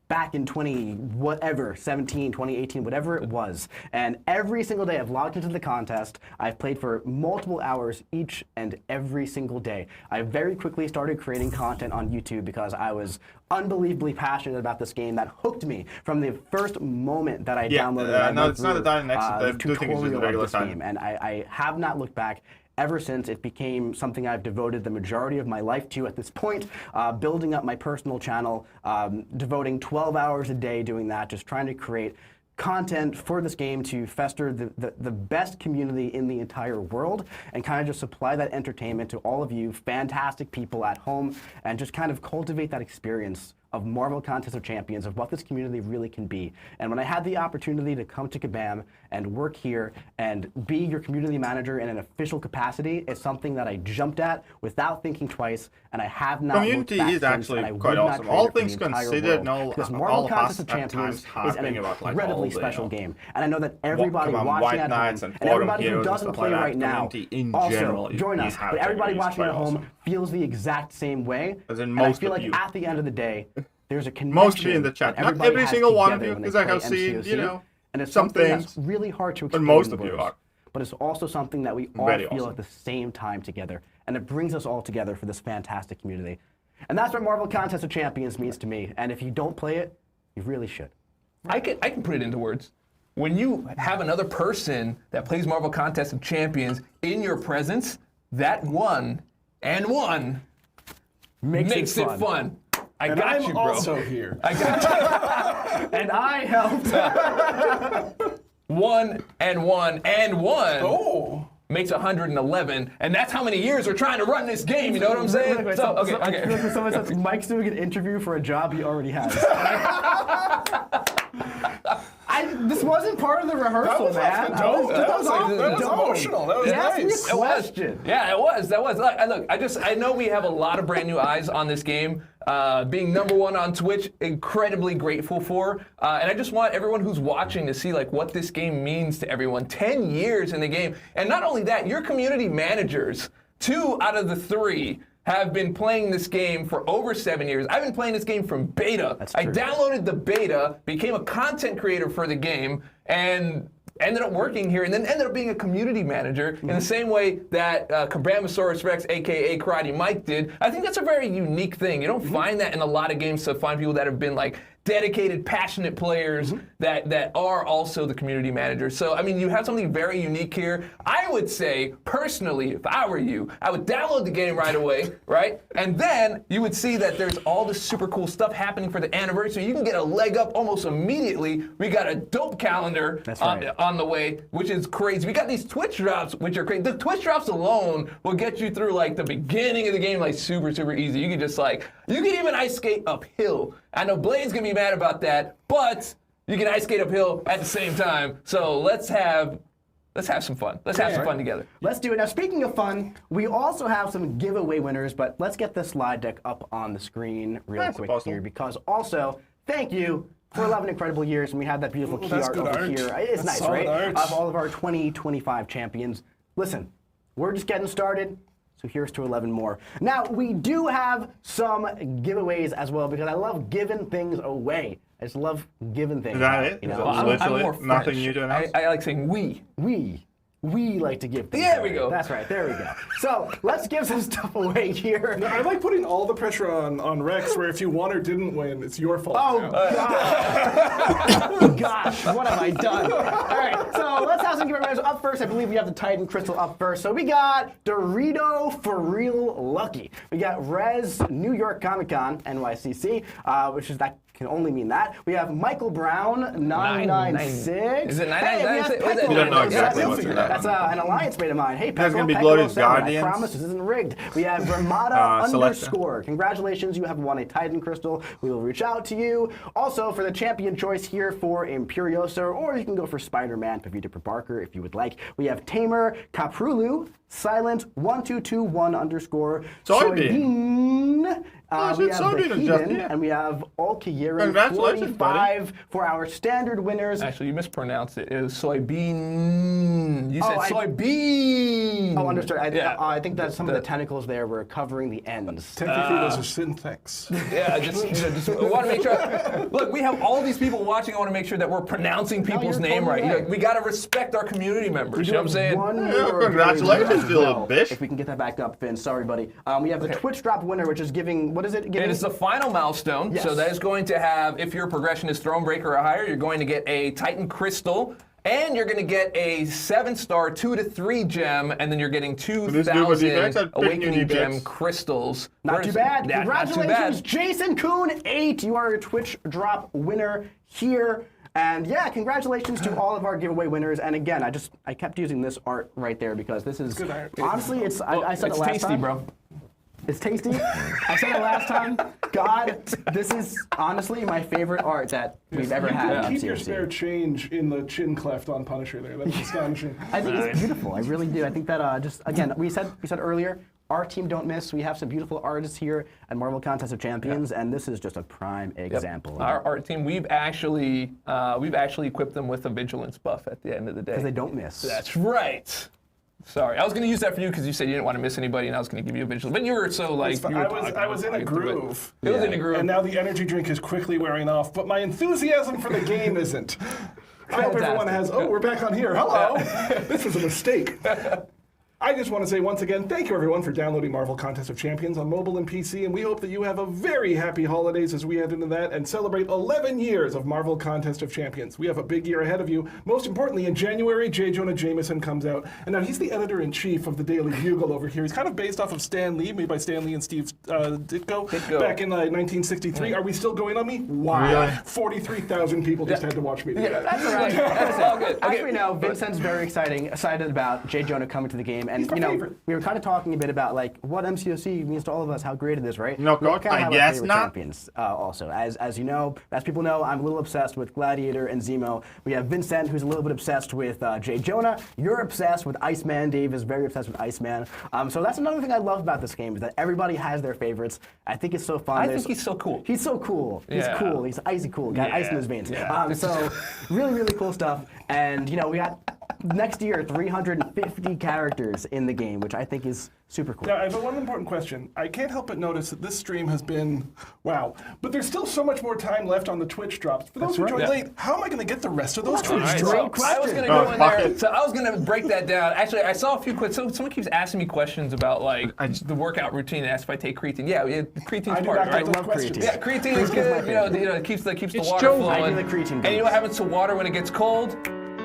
back in 2017, 2018, whatever it was. And every single day I've logged into the contest. I've played for multiple hours each and every single day. I very quickly started creating content on YouTube because I was unbelievably passionate about this game that hooked me from the first moment that I downloaded it. No, it's not a Dine Next. I do think it's just a regular time. And I have not looked back ever since. It became something I've devoted the majority of my life to at this point, building up my personal channel, devoting 12 hours a day doing that, just trying to create content for this game to fester the best community in the entire world and kind of just supply that entertainment to all of you fantastic people at home and just kind of cultivate that experience of Marvel Contest of Champions, of what this community really can be. And when I had the opportunity to come to Kabam and work here and be your community manager in an official capacity, it's something that I jumped at without thinking twice, and I have not Community looked back is since, actually and I quite would not awesome. trade All it for things the entire considered, world. Because all Marvel of Contest us of at Champions times is an harping about, like, incredibly all day, special you know. game. And I know that everybody Kabam watching White at Knights home, and and everybody Forum who Heroes and doesn't stuff like play that, right now, community in also general join us. is how But everybody it's watching at quite home awesome. feels the exact same way. As in And I most feel of like you. at the end of the day, there's a connection Most of you in the chat. that Not everybody every has single one of together you, when they because I have play seen, MCOC. you know, And it's some something that's things, really hard to but explain most in of you words. are. But it's also something that we all Very feel awesome. at the same time together. And it brings us all together for this fantastic community. And that's what Marvel Contest of Champions means to me. And if you don't play it, you really should. I can put it into words. When you have another person that plays Marvel Contest of Champions in your presence, that one makes it fun. I'm also here. I got you. And I helped. 1 and 1 and 1. Oh. Makes 111, and that's how many years we're trying to run this game. You know what I'm saying? Okay. Someone says Mike's doing an interview for a job he already has. This wasn't part of the rehearsal, man. That was emotional. That was nice. A question. Yeah, it was. Look, I know we have a lot of brand new eyes on this game. Being #1 on Twitch, incredibly grateful for. And I just want everyone who's watching to see like what this game means to everyone. 10 years in the game. And not only that, your community managers, 2 out of the 3 have been playing this game for over 7 years. I've been playing this game from beta. I downloaded the beta, became a content creator for the game, and ended up working here, and then ended up being a community manager in the same way that Kabramosaurus Rex, aka Karate Mike, did. I think that's a very unique thing. You don't find that in a lot of games, to find people that have been like dedicated, passionate players that are also the community managers. So, I mean, you have something very unique here. I would say, personally, if I were you, I would download the game right away, right? And then you would see that there's all this super cool stuff happening for the anniversary. You can get a leg up almost immediately. We got a dope calendar on the way, which is crazy. We got these Twitch drops, which are crazy. The Twitch drops alone will get you through like the beginning of the game like super, super easy. You can just like, you can even ice skate uphill. I know Blade's gonna be mad about that, but you can ice skate uphill at the same time. So let's have some fun. Let's have some fun together. Let's do it. Now, speaking of fun, we also have some giveaway winners, but let's get the slide deck up on the screen real quick here, because also, thank you for 11 incredible years, and we have that beautiful key art over here. It's nice, right? Of all of our 2025 champions. Listen, we're just getting started. So here's to 11 more. Now, we do have some giveaways as well, because I love giving things away. I just love giving things. Is that it? You know? Well, I'm more nothing new to announce? I like saying we. We like to give things There away. we go. That's right, there we go. So let's give some stuff away here. I like putting all the pressure on Rex, where if you won or didn't win, it's your fault. Oh, God. Gosh, what have I done? All right, so let's have some giveaways. Up first, I believe we have the Titan Crystal up first. So we got Dorito For Real Lucky. We got Rez New York Comic Con, NYCC, which is that can only mean that. We have Michael Brown, 996. Is it 996? We don't know exactly what's in that. That's an alliance mate of mine. Hey, There's going to be Glorious Guardians. I promise this isn't rigged. We have Ramada _ Congratulations, you have won a Titan Crystal. We will reach out to you. Also, for the champion choice here for Imperiosa, or you can go for Spider-Man, Pavita Barker, if you would like. We have Tamer Kaprulu, Silent 1221 _ Soybean. We have the Heathen, and we have Olkiyirin 45 for our standard winners. Actually, you mispronounced it. It was soybean. You said soybean. Oh, understood. I think that some of the tentacles there were covering the ends. Technically, those are syntax. Yeah, just want to make sure. Look, we have all these people watching. I want to make sure that we're pronouncing people's name right. You know, we got to respect our community members. You know what I'm saying? Congratulations, you little bitch. If we can get that back up, Finn. Sorry, buddy. We have the Twitch drop winner, which is giving. What is it? It is the final milestone. Yes. So that is going to have, if your progression is Thronebreaker or higher, you're going to get a Titan Crystal, and you're going to get a 7-star 2 to 3 gem, and then you're getting 2,000 Awakening Gem crystals. Not too bad. Congratulations, Jason Kuhn 8. You are a Twitch drop winner here. And yeah, congratulations to all of our giveaway winners. And again, I kept using this art right there because this is, honestly, I said it last tasty, time. Bro. It's tasty. I said it last time. God, this is honestly my favorite art that we've ever had. Keep your spare change in the chin cleft on Punisher there. That's astonishing. I think it's beautiful. I really do. I think that just again, we said earlier, our team don't miss. We have some beautiful artists here at Marvel Contest of Champions, and this is just a prime example. Our art team, we've actually equipped them with a vigilance buff at the end of the day. Because they don't miss. That's right. Sorry, I was going to use that for you because you said you didn't want to miss anybody, and I was going to give you a vigilance. But you were so like, I was in a groove. It was in a groove. And now the energy drink is quickly wearing off, but my enthusiasm for the game isn't. I hope everyone has. Oh, we're back on here. Hello. This was a mistake. I just want to say once again, thank you everyone for downloading Marvel Contest of Champions on mobile and PC, and we hope that you have a very happy holidays as we head into that and celebrate 11 years of Marvel Contest of Champions. We have a big year ahead of you. Most importantly, in January, J. Jonah Jameson comes out, and now he's the editor-in-chief of the Daily Bugle over here. He's kind of based off of Stan Lee, made by Stan Lee and Steve Ditko back in 1963. Are we still going on me? Wow. Really? 43,000 people just had to watch me. Yeah, that's all right. That's all good. As we know, Vincent's very excited about J. Jonah coming to the game, and we were kind of talking a bit about like what MCOC means to all of us, how great it is, right? No, I guess not. Champions, also, as you know, as people know, I'm a little obsessed with Gladiator and Zemo. We have Vincent, who's a little bit obsessed with J. Jonah. You're obsessed with Iceman. Dave is very obsessed with Iceman. So that's another thing I love about this game is that everybody has their favorites. I think it's so fun. I think he's so cool. He's so cool. He's cool. He's icy cool. Got ice in his veins. So really, really cool stuff. And we got next year 350 characters in the game, which I think is super cool. Now, I have one important question. I can't help but notice that this stream has been, wow, but there's still so much more time left on the Twitch drops. For those who joined late, how am I going to get the rest of those Twitch drops? I was going to go in there, so I was going to break that down. Actually, I saw a few questions. So someone keeps asking me questions about like the workout routine. Asked if I take creatine. Yeah, creatine's part, right? I love creatine. Yeah, creatine is good. It keeps the water flowing. I do the creatine. And you know what happens to water when it gets cold?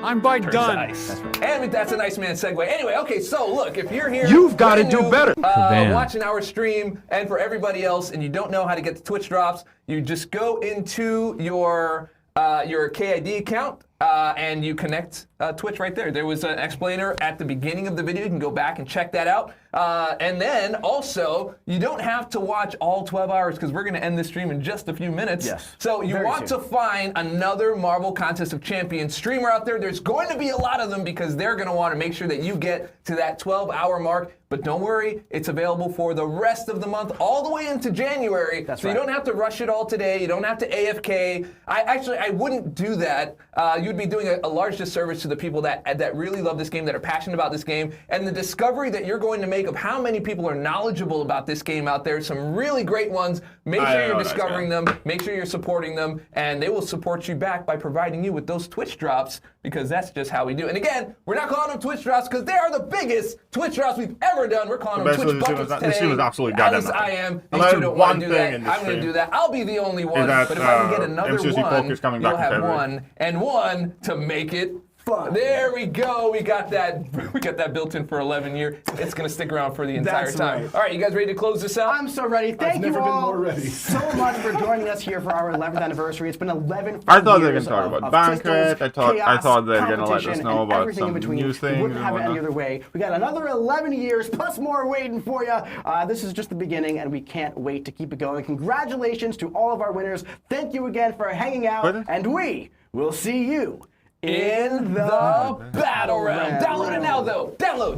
I'm by done. Ice. And that's a nice man segue. Anyway, okay, so look, if you're here, you've got to do better. Watching our stream, and for everybody else, and you don't know how to get the Twitch drops, you just go into your KID account and you connect Twitch right there. There was an explainer at the beginning of the video. You can go back and check that out. And then also, you don't have to watch all 12 hours because we're going to end this stream in just a few minutes. Yes. So you want to find another Marvel Contest of Champions streamer out there. There's going to be a lot of them because they're going to want to make sure that you get to that 12-hour mark. But don't worry, it's available for the rest of the month, all the way into January. That's so right. You don't have to rush it all today. You don't have to AFK. I wouldn't do that. You'd be doing a large disservice to the people that really love this game, that are passionate about this game, and the discovery that you're going to make of how many people are knowledgeable about this game out there. Some really great ones. Make sure you're discovering them. Make sure you're supporting them, and they will support you back by providing you with those Twitch drops, because that's just how we do. And again, we're not calling them Twitch drops because they are the biggest Twitch drops we've ever done. We're calling them Twitch buckets today. This was absolutely goddamn nothing. I am. These two don't want to do that. I'm going to do that. I'll be the only one. But if I can get another one, you'll have one and one to make it fun. There we go. We got that. We got that built in for 11 years. It's going to stick around for the entire time. Right. All right, you guys ready to close this out? I'm so ready. Thank you all ready. so much for joining us here for our 11th anniversary. It's been 11 I thought they were years going to talk about Banquet. I thought they were going to let us know about some new things. We wouldn't have it any other way. We got another 11 years plus more waiting for you. This is just the beginning, and we can't wait to keep it going. Congratulations to all of our winners. Thank you again for hanging out, and we will see you in the battle round. Download it now, though. Download.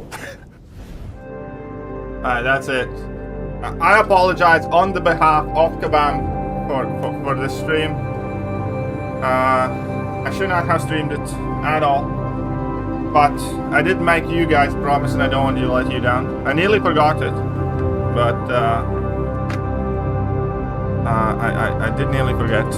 Alright, that's it. I apologize on the behalf of Kabam for this stream. I should not have streamed it at all. But I did make you guys promise, and I don't want to let you down. I nearly forgot it. But I did nearly forget.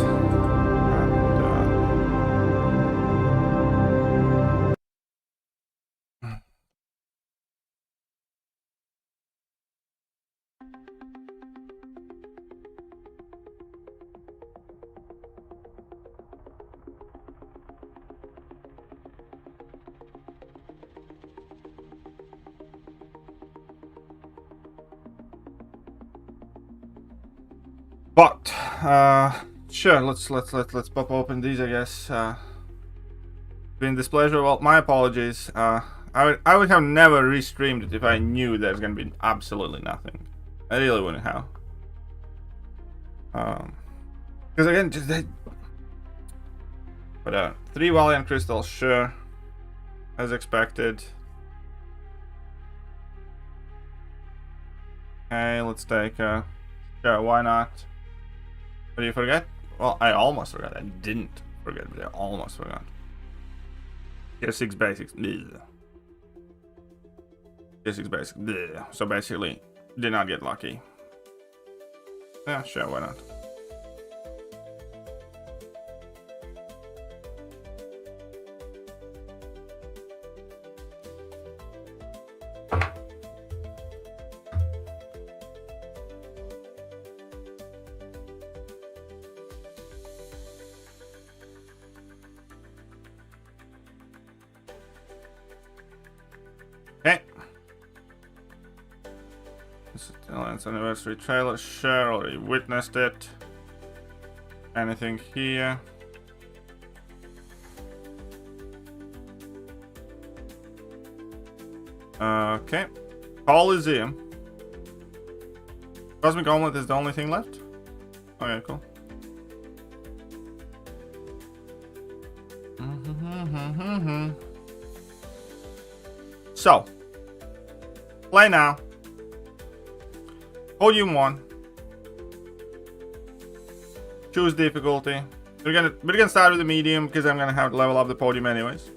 But sure, let's pop open these, I guess. Been displeasure. Well, my apologies. I would have never restreamed it if I knew there's gonna be absolutely nothing. I really wouldn't have. Because again, just they. But 3 Valiant crystals, sure, as expected. Okay, let's take. Sure, why not? What do you forget? Well, I almost forgot. I didn't forget, but I almost forgot. Tier 6 basics. Bleh. Tier 6 basics. Bleh. So basically, did not get lucky. Yeah, sure, why not? This is the Alliance anniversary trailer. Sure, already witnessed it. Anything here? Okay. Coliseum. Cosmic Omelette is the only thing left? Okay, cool. So, play now. Podium 1. Choose difficulty. We're gonna start with the medium because I'm gonna have to level up the podium anyways.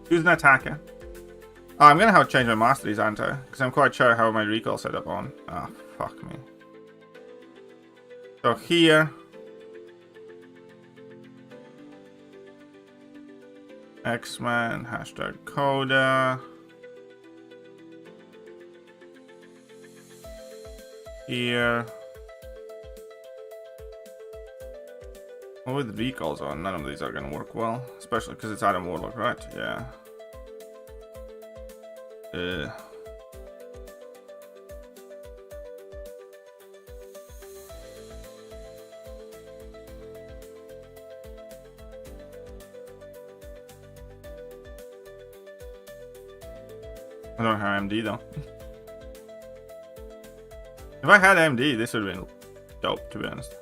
Choose an attacker. Oh, I'm gonna have to change my masteries, aren't I? Because I'm quite sure how my recoil set up on. Ah, oh, fuck me. So here. X-Men, hashtag Coda. Here. Well, with the recoils on, none of these are gonna work well. Especially because it's Item Warlock, right? Yeah. I don't have MD though. If I had MD, this would have been dope, to be honest.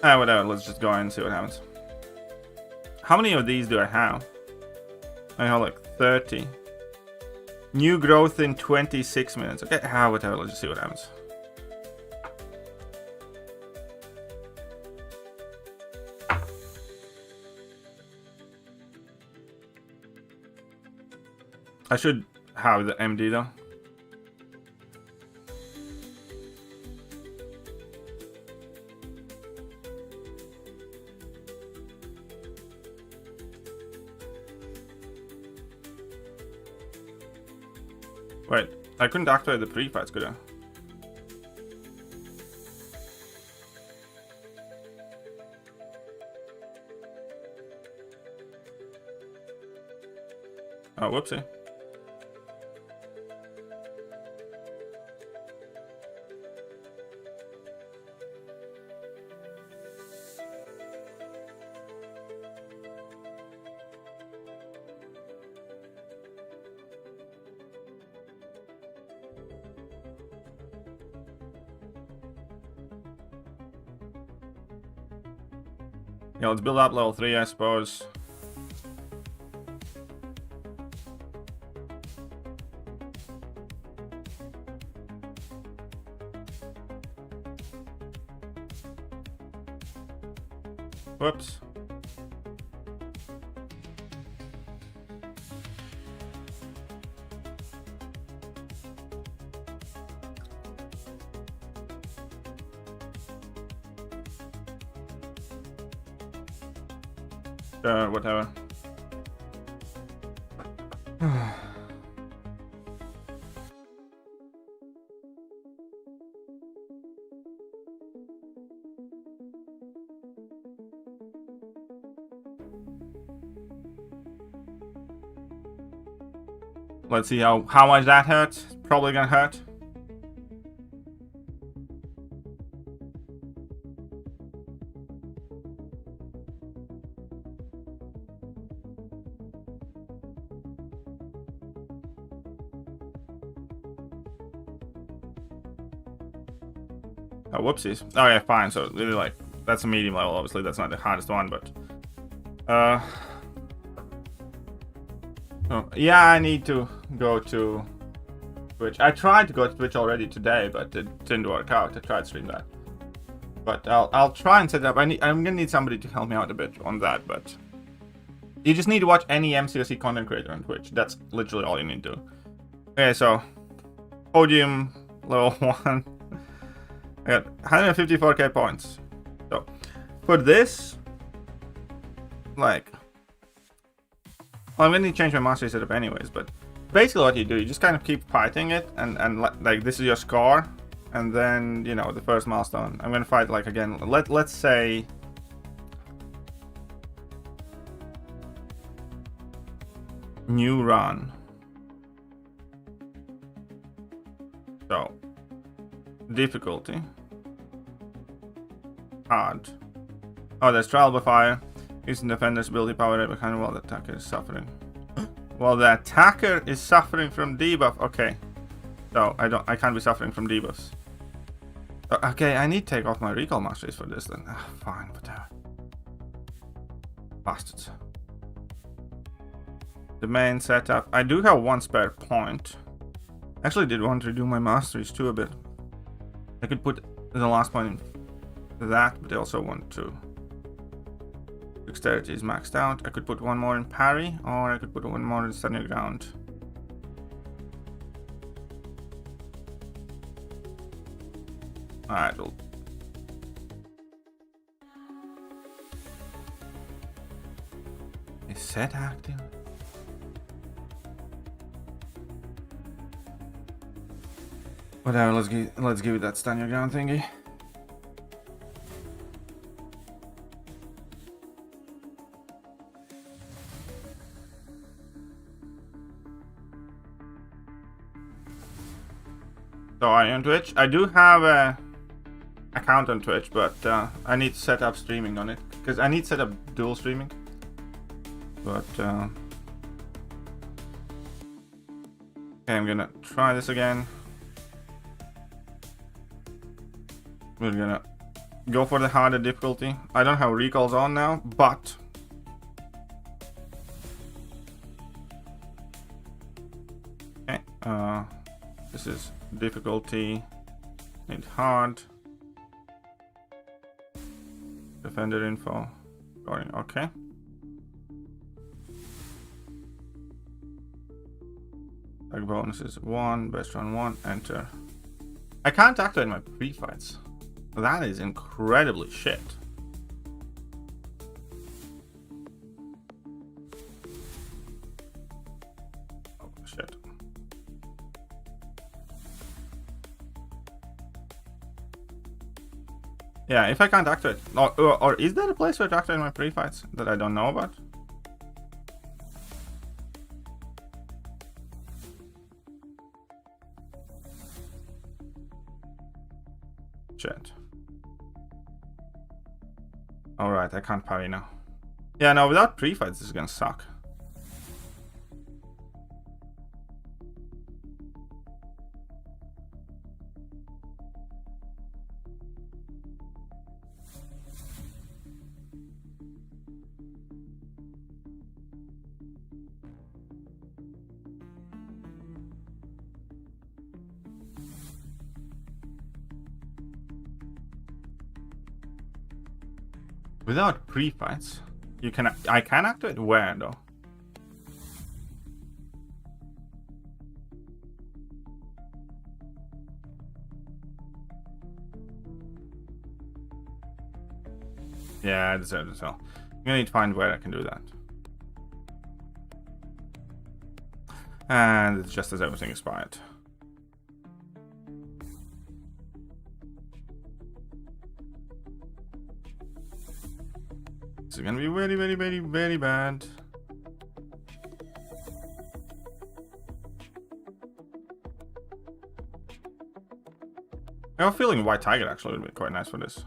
Ah, whatever, let's just go in and see what happens. How many of these do I have? I have like 30. New growth in 26 minutes. Okay, whatever, let's just see what happens. I should have the MD though. Wait, I couldn't activate the pre-fights, could I? Oh, whoopsie. Yeah, let's build up level 3, I suppose. Whoops. Whatever. Let's see how much that hurts. Probably gonna hurt. Oh, whoopsies. Oh yeah, fine. So really, like, that's a medium level. Obviously, that's not the hardest one, but oh, yeah, I need to go to Twitch. I tried to go to Twitch already today, but it didn't work out. I tried Streamlabs, but I'll try and set it up. I'm gonna need somebody to help me out a bit on that, but you just need to watch any MCOC content creator on Twitch. That's literally all you need to do. Okay, so podium level 1. I got 154k points. So for this, like, well, I'm gonna need to change my mastery setup anyways, but basically what you do, you just kind of keep fighting it, and like, this is your score, and then, you know, the first milestone. I'm gonna fight, like, again, let's say new run. So, difficulty. Hard. Oh, there's trial by fire. Using defender's ability power behind while the attacker is suffering. While the attacker is suffering from debuff. Okay. So I can't be suffering from debuffs. Okay, I need to take off my recall masteries for this then. Fine, whatever. Bastards. The main setup. I do have one spare point. Actually did want to redo my masteries too a bit. I could put the last point in that, but I also want to. Dexterity is maxed out. I could put one more in parry, or I could put one more in stand your ground. Alright, well. Is set active? Whatever, let's give it that stand your ground thingy. So are you on Twitch? I do have a account on Twitch, but I need to set up streaming on it because I need to set up dual streaming. But okay, I'm gonna try this again. We're gonna go for the harder difficulty. I don't have recalls on now, but okay, this is difficulty, need hard, defender info, going okay. Like bonus is 1, best on 1, enter. I can't activate my pre-fights. That is incredibly shit. Oh shit. Yeah, if I can't activate, or is there a place where to activate my pre-fights that I don't know about? Shit. Alright, I can't parry now. Yeah, no, without pre-fights this is gonna suck. Without pre-fights, you can. I can activate where though? Yeah, I deserve it. So I'm gonna need to find where I can do that. And it's just as everything expired. This is gonna be very, very, very, very bad. I have a feeling White Tiger actually would be quite nice for this.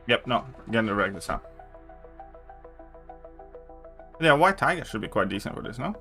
Yep, no, getting to reg this up. Yeah, White Tiger should be quite decent for this, no?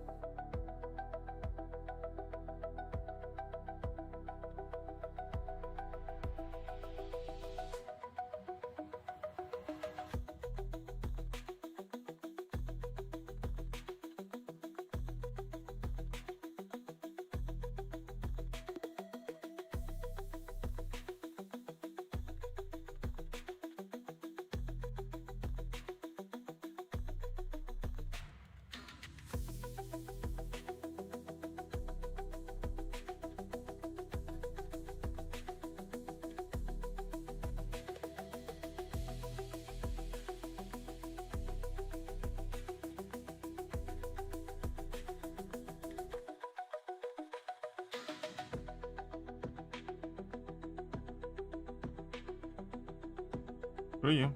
Screw you.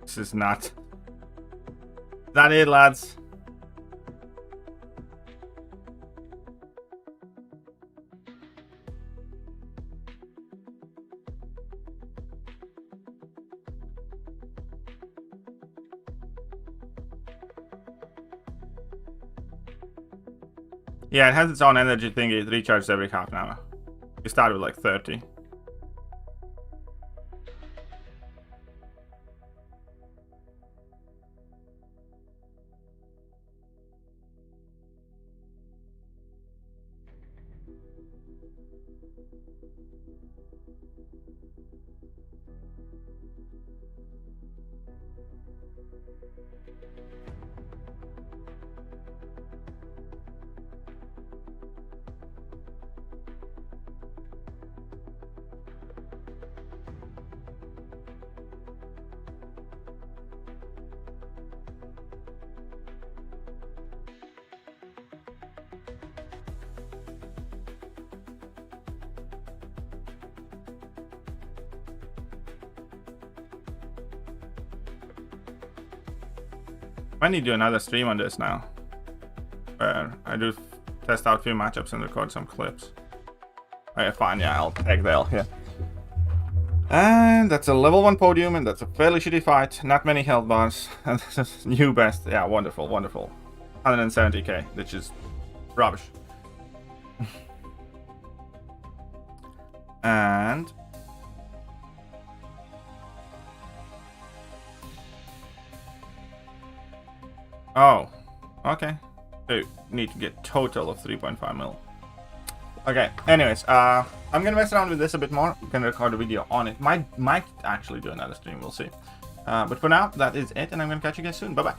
This is not it, lads. Yeah, it has its own energy thing. It recharges every half an hour. You start with like 30. I need to do another stream on this now, where I do test out a few matchups and record some clips. Okay, fine, yeah, I'll take the L here. And that's a level 1 podium, and that's a fairly shitty fight. Not many health bars. And this is new best. Yeah, wonderful, wonderful. 170k, which is rubbish. And oh, okay. So need to get total of 3.5 mil. Okay, anyways, I'm gonna mess around with this a bit more. I'm gonna record a video on it. Might actually do another stream, we'll see. But for now, that is it, and I'm gonna catch you guys soon. Bye-bye.